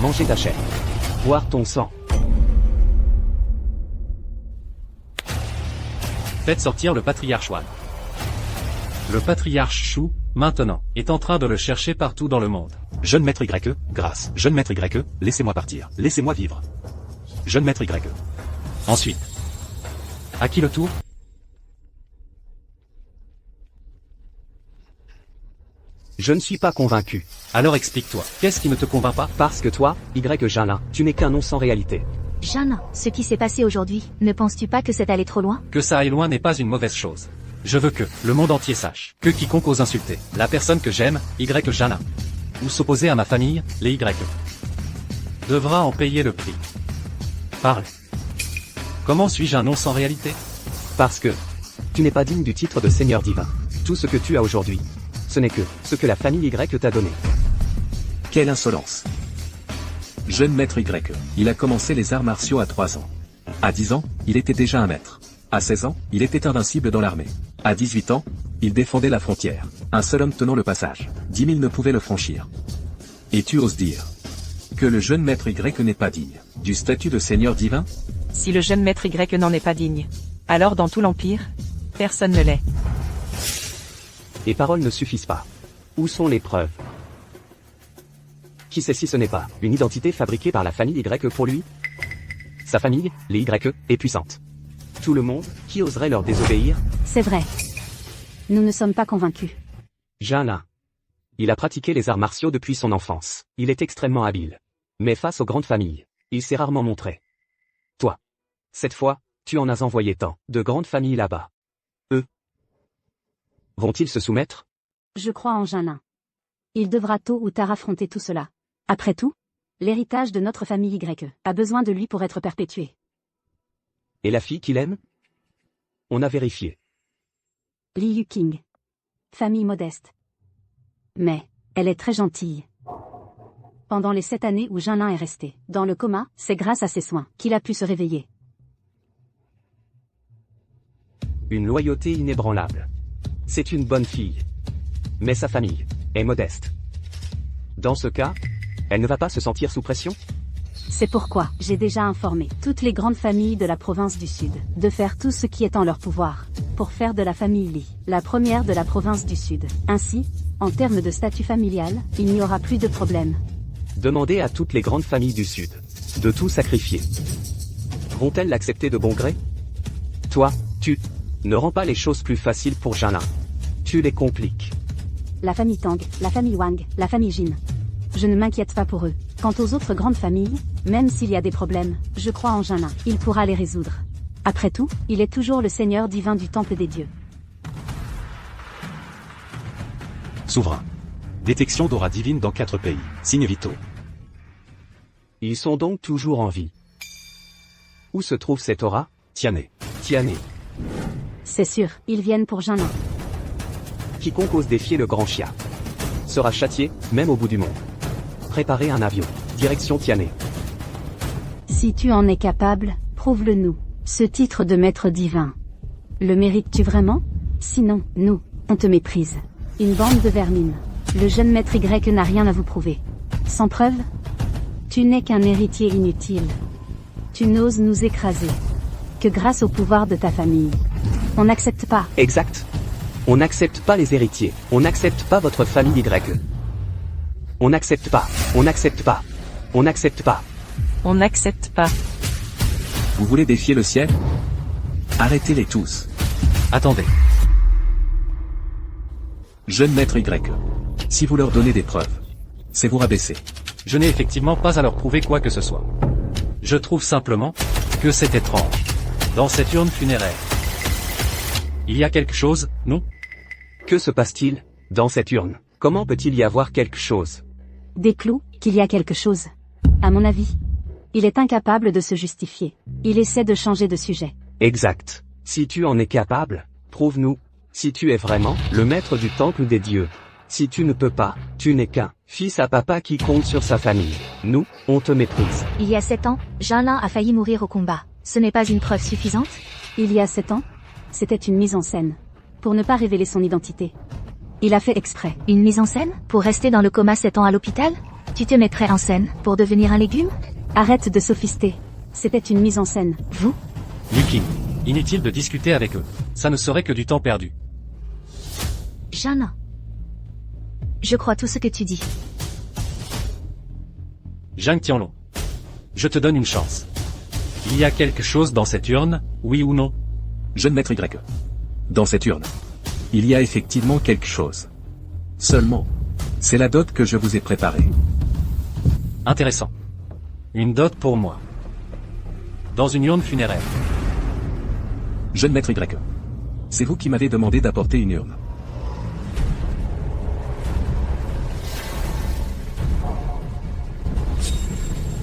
manger ta chair, boire ton sang. Faites sortir le patriarche Wan. Le patriarche Shu, maintenant, est en train de le chercher partout dans le monde. Jeune maître YE, grâce. Jeune maître YE, laissez-moi partir. Laissez-moi vivre. Jeune maître YE. Ensuite. À qui le tour? Je ne suis pas convaincu. Alors explique-toi. Qu'est-ce qui ne te convainc pas? Parce que toi, Y Jalin, tu n'es qu'un nom sans réalité. Jeanne, ce qui s'est passé aujourd'hui, ne penses-tu pas que c'est allé trop loin? Que ça aille loin n'est pas une mauvaise chose. Je veux que le monde entier sache que quiconque ose insulter la personne que j'aime, Y Jalin, ou s'opposer à ma famille, les YE, devra en payer le prix. Parle. Comment suis-je un nom sans réalité? Parce que tu n'es pas digne du titre de Seigneur divin. Tout ce que tu as aujourd'hui, ce n'est que ce que la famille Y t'a donné. Quelle insolence! Jeune maître YE, il a commencé les arts martiaux à 3 ans. À 10 ans, il était déjà un maître. À 16 ans, il était invincible dans l'armée. À 18 ans, il défendait la frontière. Un seul homme tenant le passage. 10 000 ne pouvaient le franchir. Et tu oses dire que le jeune maître Y n'est pas digne du statut de seigneur divin? Si le jeune maître Y n'en est pas digne, alors dans tout l'Empire, personne ne l'est. Les paroles ne suffisent pas. Où sont les preuves? Qui sait si ce n'est pas une identité fabriquée par la famille Y pour lui? Sa famille, les YE, est puissante. Tout le monde, qui oserait leur désobéir? C'est vrai. Nous ne sommes pas convaincus. Jalin. Il a pratiqué les arts martiaux depuis son enfance. Il est extrêmement habile. Mais face aux grandes familles, il s'est rarement montré. Toi. Cette fois, tu en as envoyé tant de grandes familles là-bas. Eux. Vont-ils se soumettre? Je crois en Jalin. Il devra tôt ou tard affronter tout cela. Après tout, l'héritage de notre famille Y a besoin de lui pour être perpétué. Et la fille qu'il aime? On a vérifié. Liu Qing. Famille modeste. Mais, elle est très gentille. Pendant les 7 années où Jalin est resté dans le coma, c'est grâce à ses soins qu'il a pu se réveiller. Une loyauté inébranlable. C'est une bonne fille. Mais sa famille est modeste. Dans ce cas, elle ne va pas se sentir sous pression? C'est pourquoi j'ai déjà informé toutes les grandes familles de la province du Sud de faire tout ce qui est en leur pouvoir pour faire de la famille Li la première de la province du Sud. Ainsi, en termes de statut familial, il n'y aura plus de problème. Demandez à toutes les grandes familles du Sud de tout sacrifier. Vont-elles l'accepter de bon gré? Toi, tu ne rends pas les choses plus faciles pour Jalin. Tu les compliques. La famille Tang, la famille Wang, la famille Jin. Je ne m'inquiète pas pour eux. Quant aux autres grandes familles, même s'il y a des problèmes, je crois en Jalin. Il pourra les résoudre. Après tout, il est toujours le seigneur divin du temple des dieux. Souverain. Détection d'aura divine dans 4 pays. Signes vitaux. Ils sont donc toujours en vie. Où se trouve cette aura? Tiané. Tiané. C'est sûr, ils viennent pour Jalin. Quiconque ose défier le grand Xia sera châtié, même au bout du monde. Préparez un avion. Direction Tiané. Si tu en es capable, prouve-le-nous. Ce titre de maître divin. Le mérites-tu vraiment? Sinon, nous, on te méprise. Une bande de vermine. Le jeune maître Y n'a rien à vous prouver. Sans preuve? Tu n'es qu'un héritier inutile. Tu n'oses nous écraser. Que grâce au pouvoir de ta famille. On n'accepte pas. Exact. On n'accepte pas les héritiers. On n'accepte pas votre famille Y. On n'accepte pas. On n'accepte pas. On n'accepte pas. On n'accepte pas. Vous voulez défier le ciel? Arrêtez-les tous. Attendez. Jeune maître Y. Si vous leur donnez des preuves, c'est vous rabaisser. Je n'ai effectivement pas à leur prouver quoi que ce soit. Je trouve simplement que c'est étrange. Dans cette urne funéraire, il y a quelque chose, non? Que se passe-t-il dans cette urne? Comment peut-il y avoir quelque chose? Des clous, qu'il y a quelque chose. À mon avis. Il est incapable de se justifier. Il essaie de changer de sujet. Exact. Si tu en es capable, prouve-nous. Si tu es vraiment le maître du temple des dieux. Si tu ne peux pas, tu n'es qu'un fils à papa qui compte sur sa famille. Nous, on te méprise. Il y a 7 ans, Jeanlin a failli mourir au combat. Ce n'est pas une preuve suffisante? Il y a 7 ans, c'était une mise en scène. Pour ne pas révéler son identité. Il a fait exprès. Une mise en scène? Pour rester dans le coma 7 ans à l'hôpital? Tu te mettrais en scène pour devenir un légume? Arrête de sophister. C'était une mise en scène. Vous? Liu Qing. Inutile de discuter avec eux. Ça ne serait que du temps perdu. Jeanlin. Je crois tout ce que tu dis. Zhang Tianlong. Je te donne une chance. Il y a quelque chose dans cette urne, oui ou non? Jeune maître Y. Dans cette urne, il y a effectivement quelque chose. Seulement, c'est la dot que je vous ai préparée. Intéressant. Une dot pour moi. Dans une urne funéraire. Jeune maître Y. C'est vous qui m'avez demandé d'apporter une urne.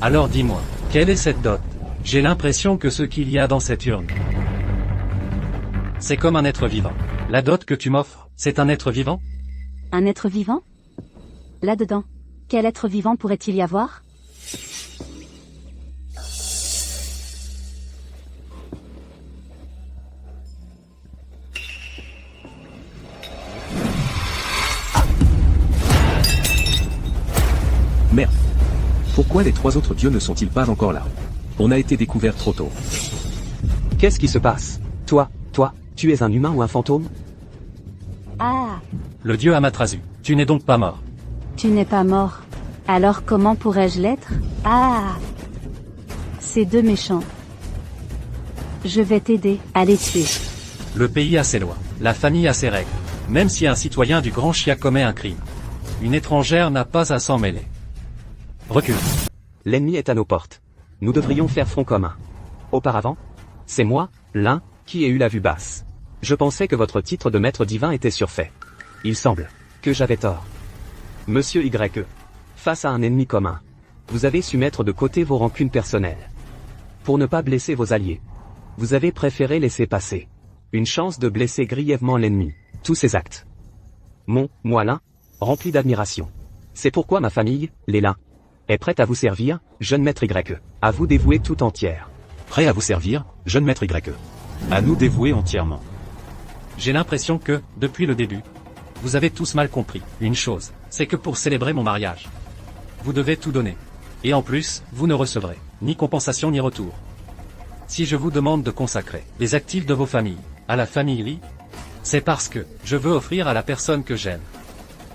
Alors dis-moi, quelle est cette dot? J'ai l'impression que ce qu'il y a dans cette urne, c'est comme un être vivant. La dot que tu m'offres, c'est un être vivant? Un être vivant? Là-dedans, quel être vivant pourrait-il y avoir? Merde. Pourquoi les 3 autres dieux ne sont-ils pas encore là? On a été découvert trop tôt. Qu'est-ce qui se passe? Toi, tu es un humain ou un fantôme? Ah, Le dieu Amaterasu, tu n'es donc pas mort. tu n'es pas mort. Alors comment pourrais-je l'être? Ah, ces deux méchants. Je vais t'aider à les tuer. Le pays a ses lois, la famille a ses règles. Même si un citoyen du Grand Chia commet un crime, une étrangère n'a pas à s'en mêler. Recule. L'ennemi est à nos portes. Nous devrions faire front commun. Auparavant, c'est moi, l'un, qui ai eu la vue basse. Je pensais que votre titre de maître divin était surfait. Il semble que j'avais tort. Monsieur Y, face à un ennemi commun, vous avez su mettre de côté vos rancunes personnelles. Pour ne pas blesser vos alliés, vous avez préféré laisser passer une chance de blesser grièvement l'ennemi. Tous ces actes. Moi l'un, rempli d'admiration. C'est pourquoi ma famille, les Lin, est prête à vous servir, jeune maître Y, à vous dévouer tout entière. Prêt à vous servir, jeune maître Y. À nous dévouer entièrement. J'ai l'impression que, depuis le début, vous avez tous mal compris une chose, c'est que pour célébrer mon mariage, vous devez tout donner. Et en plus, vous ne recevrez ni compensation ni retour. Si je vous demande de consacrer les actifs de vos familles à la famille Li, c'est parce que je veux offrir à la personne que j'aime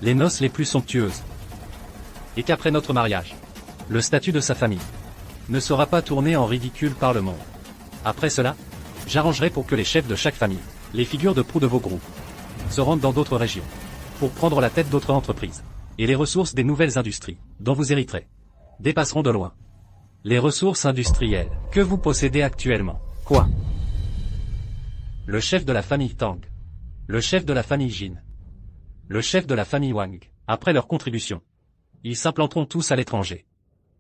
les noces les plus somptueuses. Et qu'après notre mariage, le statut de sa famille ne sera pas tourné en ridicule par le monde. Après cela, j'arrangerai pour que les chefs de chaque famille, les figures de proue de vos groupes, se rendent dans d'autres régions, pour prendre la tête d'autres entreprises. Et les ressources des nouvelles industries, dont vous hériterez, dépasseront de loin les ressources industrielles que vous possédez actuellement. Quoi? Le chef de la famille Tang, le chef de la famille Jin, le chef de la famille Wang, après leur contribution, ils s'implanteront tous à l'étranger.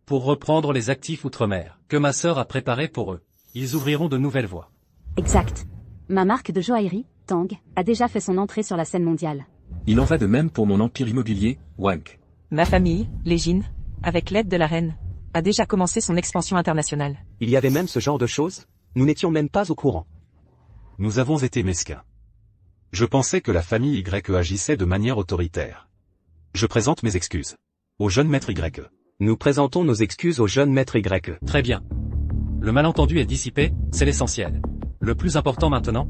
Pour reprendre les actifs outre-mer que ma sœur a préparés pour eux, ils ouvriront de nouvelles voies. Exact. Ma marque de joaillerie, Tang, a déjà fait son entrée sur la scène mondiale. Il en va de même pour mon empire immobilier, Wang. Ma famille, les Jin, avec l'aide de la reine, a déjà commencé son expansion internationale. Il y avait même ce genre de choses? Nous n'étions même pas au courant. Nous avons été mesquins. Je pensais que la famille Y agissait de manière autoritaire. Je présente mes excuses. Au jeune maître Y. Nous présentons nos excuses au jeune maître Y. Très bien. Le malentendu est dissipé, c'est l'essentiel. Le plus important maintenant,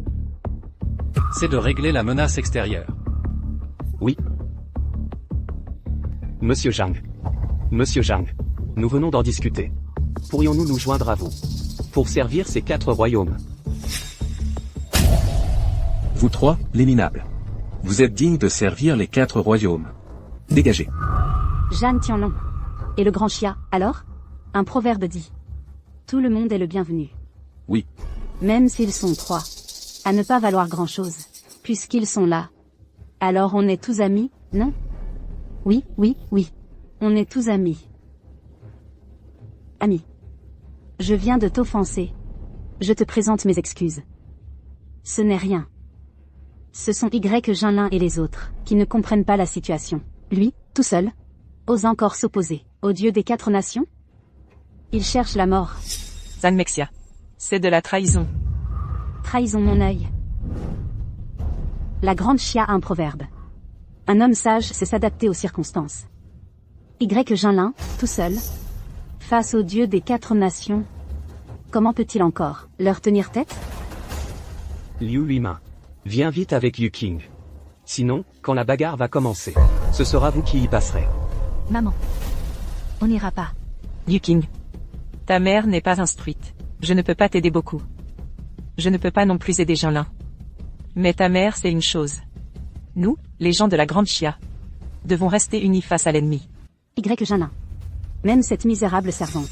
c'est de régler la menace extérieure. Oui. Monsieur Zhang. Monsieur Zhang. Nous venons d'en discuter. Pourrions-nous nous joindre à vous pour servir ces 4 royaumes? Vous trois, les minables. Vous êtes dignes de servir les 4 royaumes. Dégagez. Jeanne Tianlong. Et le grand chia, alors? Un proverbe dit. Tout le monde est le bienvenu. Oui. Même s'ils sont 3. À ne pas valoir grand-chose. Puisqu'ils sont là. Alors on est tous amis, non? Oui, oui, oui. On est tous amis. Amis. Je viens de t'offenser. Je te présente mes excuses. Ce n'est rien. Ce sont Y Jinlin et les autres, qui ne comprennent pas la situation. Lui, tout seul, ose encore s'opposer, au dieu des 4 nations? Il cherche la mort. Zanmexia. C'est de la trahison. Trahison mon œil. La grande chia a un proverbe. Un homme sage sait s'adapter aux circonstances. Y Jinlin, tout seul, face au dieu des 4 nations, comment peut-il encore leur tenir tête? Liu Huimin. Viens vite avec Yu King. Sinon, quand la bagarre va commencer, ce sera vous qui y passerez. Maman. On n'ira pas. Liu King. Ta mère n'est pas instruite. Je ne peux pas t'aider beaucoup. Je ne peux pas non plus aider Jinlin. Mais ta mère c'est une chose. Nous, les gens de la grande chia, devons rester unis face à l'ennemi. Y Jinlin. Même cette misérable servante.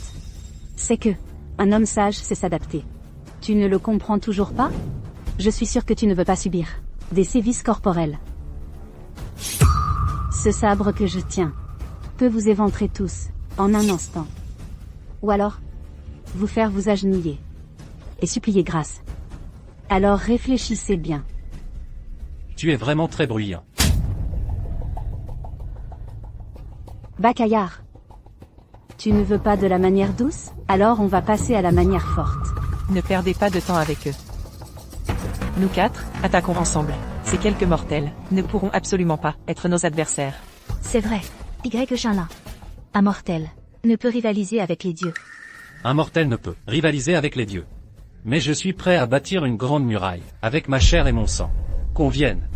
C'est que, un homme sage sait s'adapter. Tu ne le comprends toujours pas? Je suis sûr que tu ne veux pas subir des sévices corporels. Ce sabre que je tiens peut vous éventrer tous, en un instant. Ou alors, vous faire vous agenouiller et supplier grâce. Alors réfléchissez bien. Tu es vraiment très bruyant. Bacayard. Tu ne veux pas de la manière douce? Alors on va passer à la manière forte. Ne perdez pas de temps avec eux. Nous 4, attaquons ensemble. Ces quelques mortels ne pourront absolument pas être nos adversaires. C'est vrai. Y Jinlin. Un mortel ne peut rivaliser avec les dieux. Un mortel ne peut rivaliser avec les dieux. Mais je suis prêt à bâtir une grande muraille, avec ma chair et mon sang. Qu'on vienne.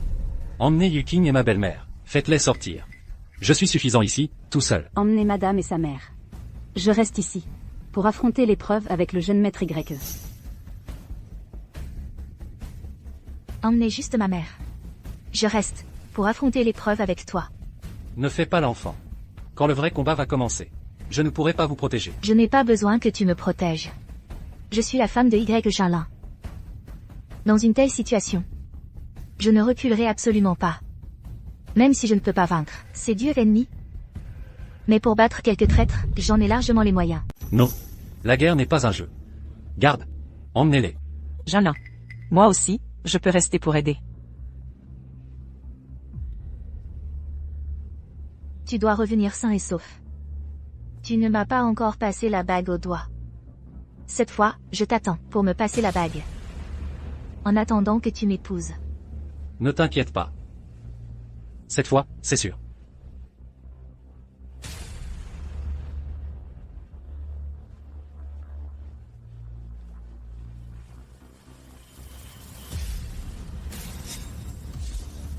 Emmenez Yu King et ma belle-mère. Faites-les sortir. Je suis suffisant ici, tout seul. Emmenez madame et sa mère. Je reste ici, pour affronter l'épreuve avec le jeune maître Y. Emmenez juste ma mère. Je reste, pour affronter l'épreuve avec toi. Ne fais pas l'enfant. Quand le vrai combat va commencer, je ne pourrai pas vous protéger. Je n'ai pas besoin que tu me protèges. Je suis la femme de Y Jinlin. Dans une telle situation, je ne reculerai absolument pas. Même si je ne peux pas vaincre ces dieux ennemis. Mais pour battre quelques traîtres, j'en ai largement les moyens. Non. La guerre n'est pas un jeu. Garde. Emmenez-les. Jinlin. Moi aussi, je peux rester pour aider. Tu dois revenir sain et sauf. Tu ne m'as pas encore passé la bague au doigt. Cette fois, je t'attends pour me passer la bague. En attendant que tu m'épouses. Ne t'inquiète pas. Cette fois, c'est sûr.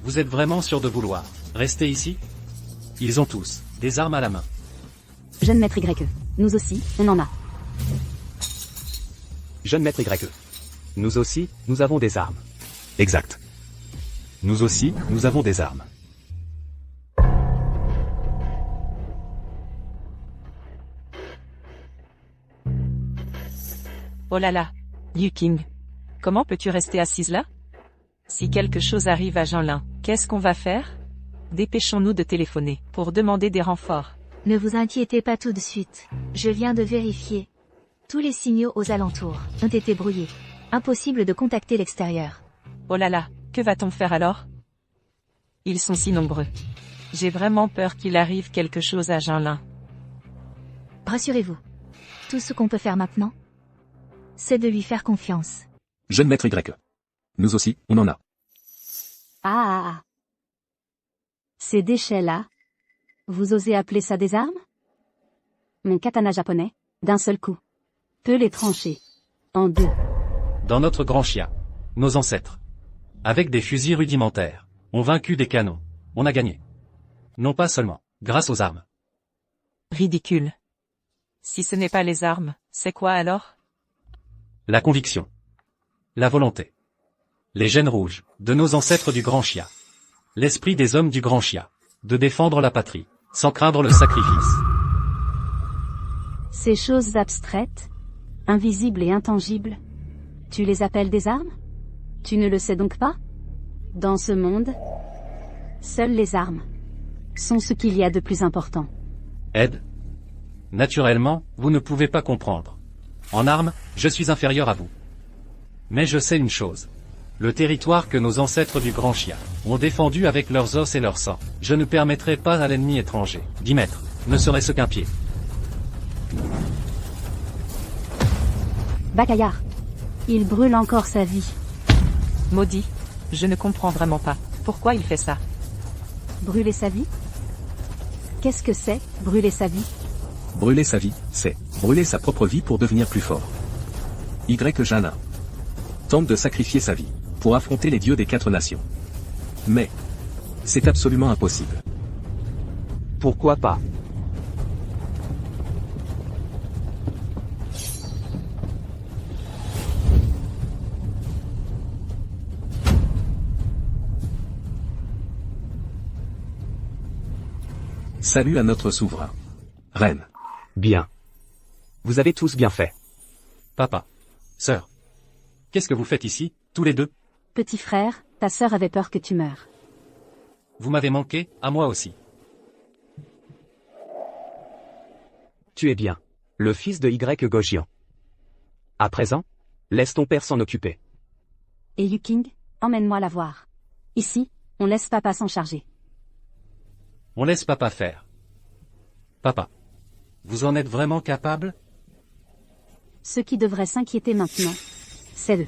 Vous êtes vraiment sûr de vouloir rester ici? Ils ont tous des armes à la main. Jeune maître Y. Nous aussi, on en a. Jeune maître Y. Nous aussi, nous avons des armes. Exact. Nous aussi, nous avons des armes. Oh là là, Liu King. Comment peux-tu rester assise là? Si quelque chose arrive à Jinlin, qu'est-ce qu'on va faire? Dépêchons-nous de téléphoner, pour demander des renforts. Ne vous inquiétez pas tout de suite. Je viens de vérifier. Tous les signaux aux alentours ont été brouillés. Impossible de contacter l'extérieur. Oh là là, que va-t-on faire alors? Ils sont si nombreux. J'ai vraiment peur qu'il arrive quelque chose à Jinlin. Rassurez-vous. Tout ce qu'on peut faire maintenant, c'est de lui faire confiance. Jeune maître Y. Nous aussi, on en a. Ah, ah, ah. Ces déchets-là, vous osez appeler ça des armes? Mon katana japonais, d'un seul coup, peut les trancher. En deux. Dans notre grand chien. Nos ancêtres. Avec des fusils rudimentaires. Ont vaincu des canons. On a gagné. Non pas seulement, grâce aux armes. Ridicule. Si ce n'est pas les armes, c'est quoi alors? La conviction. La volonté. Les gènes rouges, de nos ancêtres du grand chien. L'esprit des hommes du grand chien. De défendre la patrie, sans craindre le sacrifice. Ces choses abstraites, invisibles et intangibles, tu les appelles des armes? Tu ne le sais donc pas? Dans ce monde, seules les armes sont ce qu'il y a de plus important. Ed. Naturellement, vous ne pouvez pas comprendre. En armes, je suis inférieur à vous. Mais je sais une chose. Le territoire que nos ancêtres du grand chien ont défendu avec leurs os et leur sang, je ne permettrai pas à l'ennemi étranger d'y mettre, ne serait-ce qu'un pied. Bakayar. Il brûle encore sa vie. Maudit. Je ne comprends vraiment pas. Pourquoi il fait ça? Brûler sa vie? Qu'est-ce que c'est, brûler sa vie? Brûler sa vie, c'est brûler sa propre vie pour devenir plus fort. Jana tente de sacrifier sa vie pour affronter les dieux des 4 nations. Mais c'est absolument impossible. Pourquoi pas? Salut à notre souverain. Reine. Bien. Vous avez tous bien fait. Papa. Sœur. Qu'est-ce que vous faites ici, tous les deux? Petit frère, ta sœur avait peur que tu meures. Vous m'avez manqué, à moi aussi. Tu es bien. Le fils de Y Gojian. À présent, laisse ton père s'en occuper. Et Yuking, emmène-moi la voir. Ici, on laisse papa s'en charger. On laisse papa faire. Papa. Vous en êtes vraiment capable? Ce qui devrait s'inquiéter maintenant, c'est eux.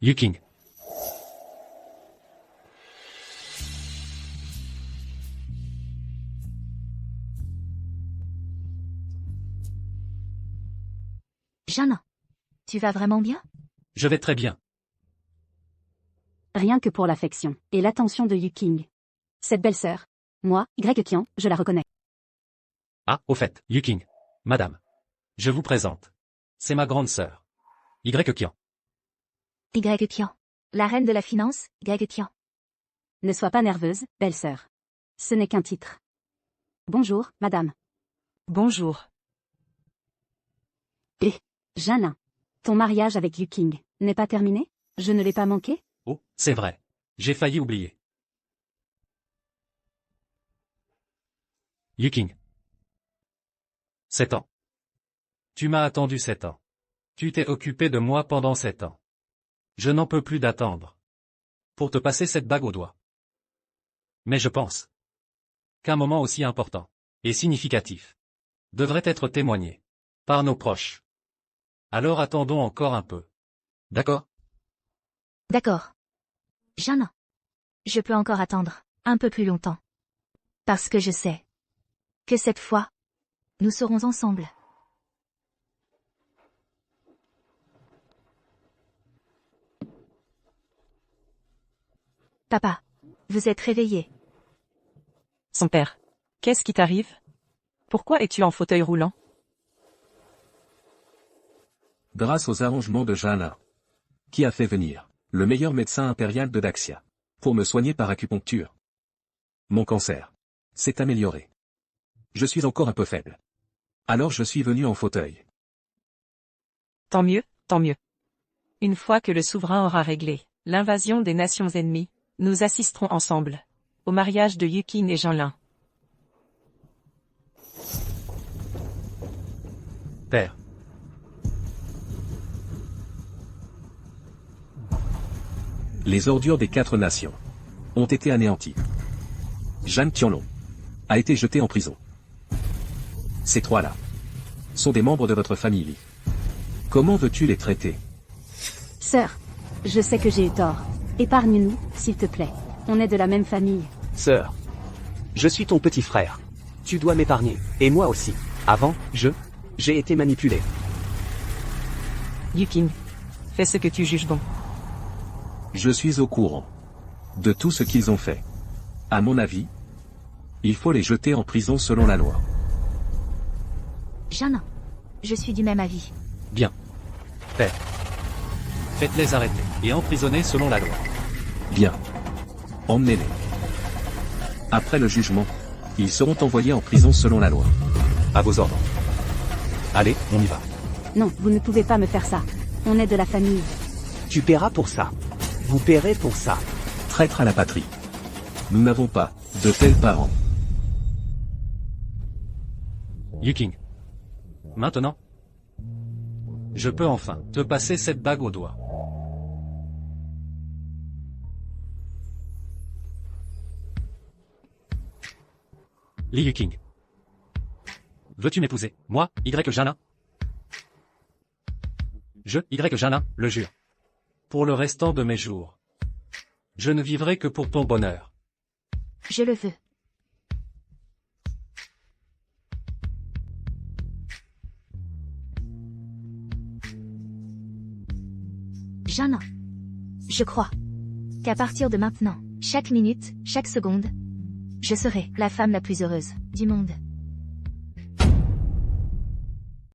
Yuking. Jana. Tu vas vraiment bien? Je vais très bien. Rien que pour l'affection et l'attention de Yuking. Cette belle sœur. Moi, Y-Kian, je la reconnais. Ah, au fait, Yuking. Madame. Je vous présente. C'est ma grande sœur. Y-Kian. Y-Kian. La reine de la finance, Y-Kian. Ne sois pas nerveuse, belle sœur. Ce n'est qu'un titre. Bonjour, madame. Bonjour. Jana. Ton mariage avec Yuking n'est pas terminé? Je ne l'ai pas manqué? Oh, c'est vrai. J'ai failli oublier. Yuking. 7 ans. Tu m'as attendu 7 ans. Tu t'es occupé de moi pendant 7 ans. Je n'en peux plus d'attendre. Pour te passer cette bague au doigt. Mais je pense qu'un moment aussi important et significatif devrait être témoigné par nos proches. Alors attendons encore un peu. D'accord? D'accord. Jana. Je peux encore attendre, un peu plus longtemps. Parce que je sais que cette fois, nous serons ensemble. Papa, vous êtes réveillé. Son père. Qu'est-ce qui t'arrive? Pourquoi es-tu en fauteuil roulant? Grâce aux arrangements de Jana, qui a fait venir le meilleur médecin impérial de Daxia pour me soigner par acupuncture. Mon cancer s'est amélioré. Je suis encore un peu faible. Alors je suis venu en fauteuil. Tant mieux, tant mieux. Une fois que le souverain aura réglé l'invasion des nations ennemies, nous assisterons ensemble au mariage de Yuking et Jeanlin. Père. Les ordures des 4 nations ont été anéanties. Jeanne Tianlong a été jetée en prison. Ces 3-là sont des membres de votre famille, Li. Comment veux-tu les traiter? Sœur, je sais que j'ai eu tort. Épargne-nous, s'il te plaît. On est de la même famille. Sœur. Je suis ton petit frère. Tu dois m'épargner. Et moi aussi. Avant, j'ai été manipulé. Yu King. Fais ce que tu juges bon. Je suis au courant de tout ce qu'ils ont fait. À mon avis, il faut les jeter en prison selon la loi. Jeanne. Je suis du même avis. Bien. Père. Faites-les arrêter et emprisonner selon la loi. Bien. Emmenez-les. Après le jugement, ils seront envoyés en prison selon la loi. À vos ordres. Allez, on y va. Non, vous ne pouvez pas me faire ça. On est de la famille. Tu paieras pour ça. Vous paierez pour ça. Traître à la patrie. Nous n'avons pas de tels parents. Yu King. Maintenant, je peux enfin te passer cette bague au doigt. Li Yu King. Veux-tu m'épouser, moi, Y Jeanlin? Je, Y Jeanlin, le jure. Pour le restant de mes jours. Je ne vivrai que pour ton bonheur. Je le veux. Jeanne. Je crois qu'à partir de maintenant, chaque minute, chaque seconde, je serai la femme la plus heureuse du monde.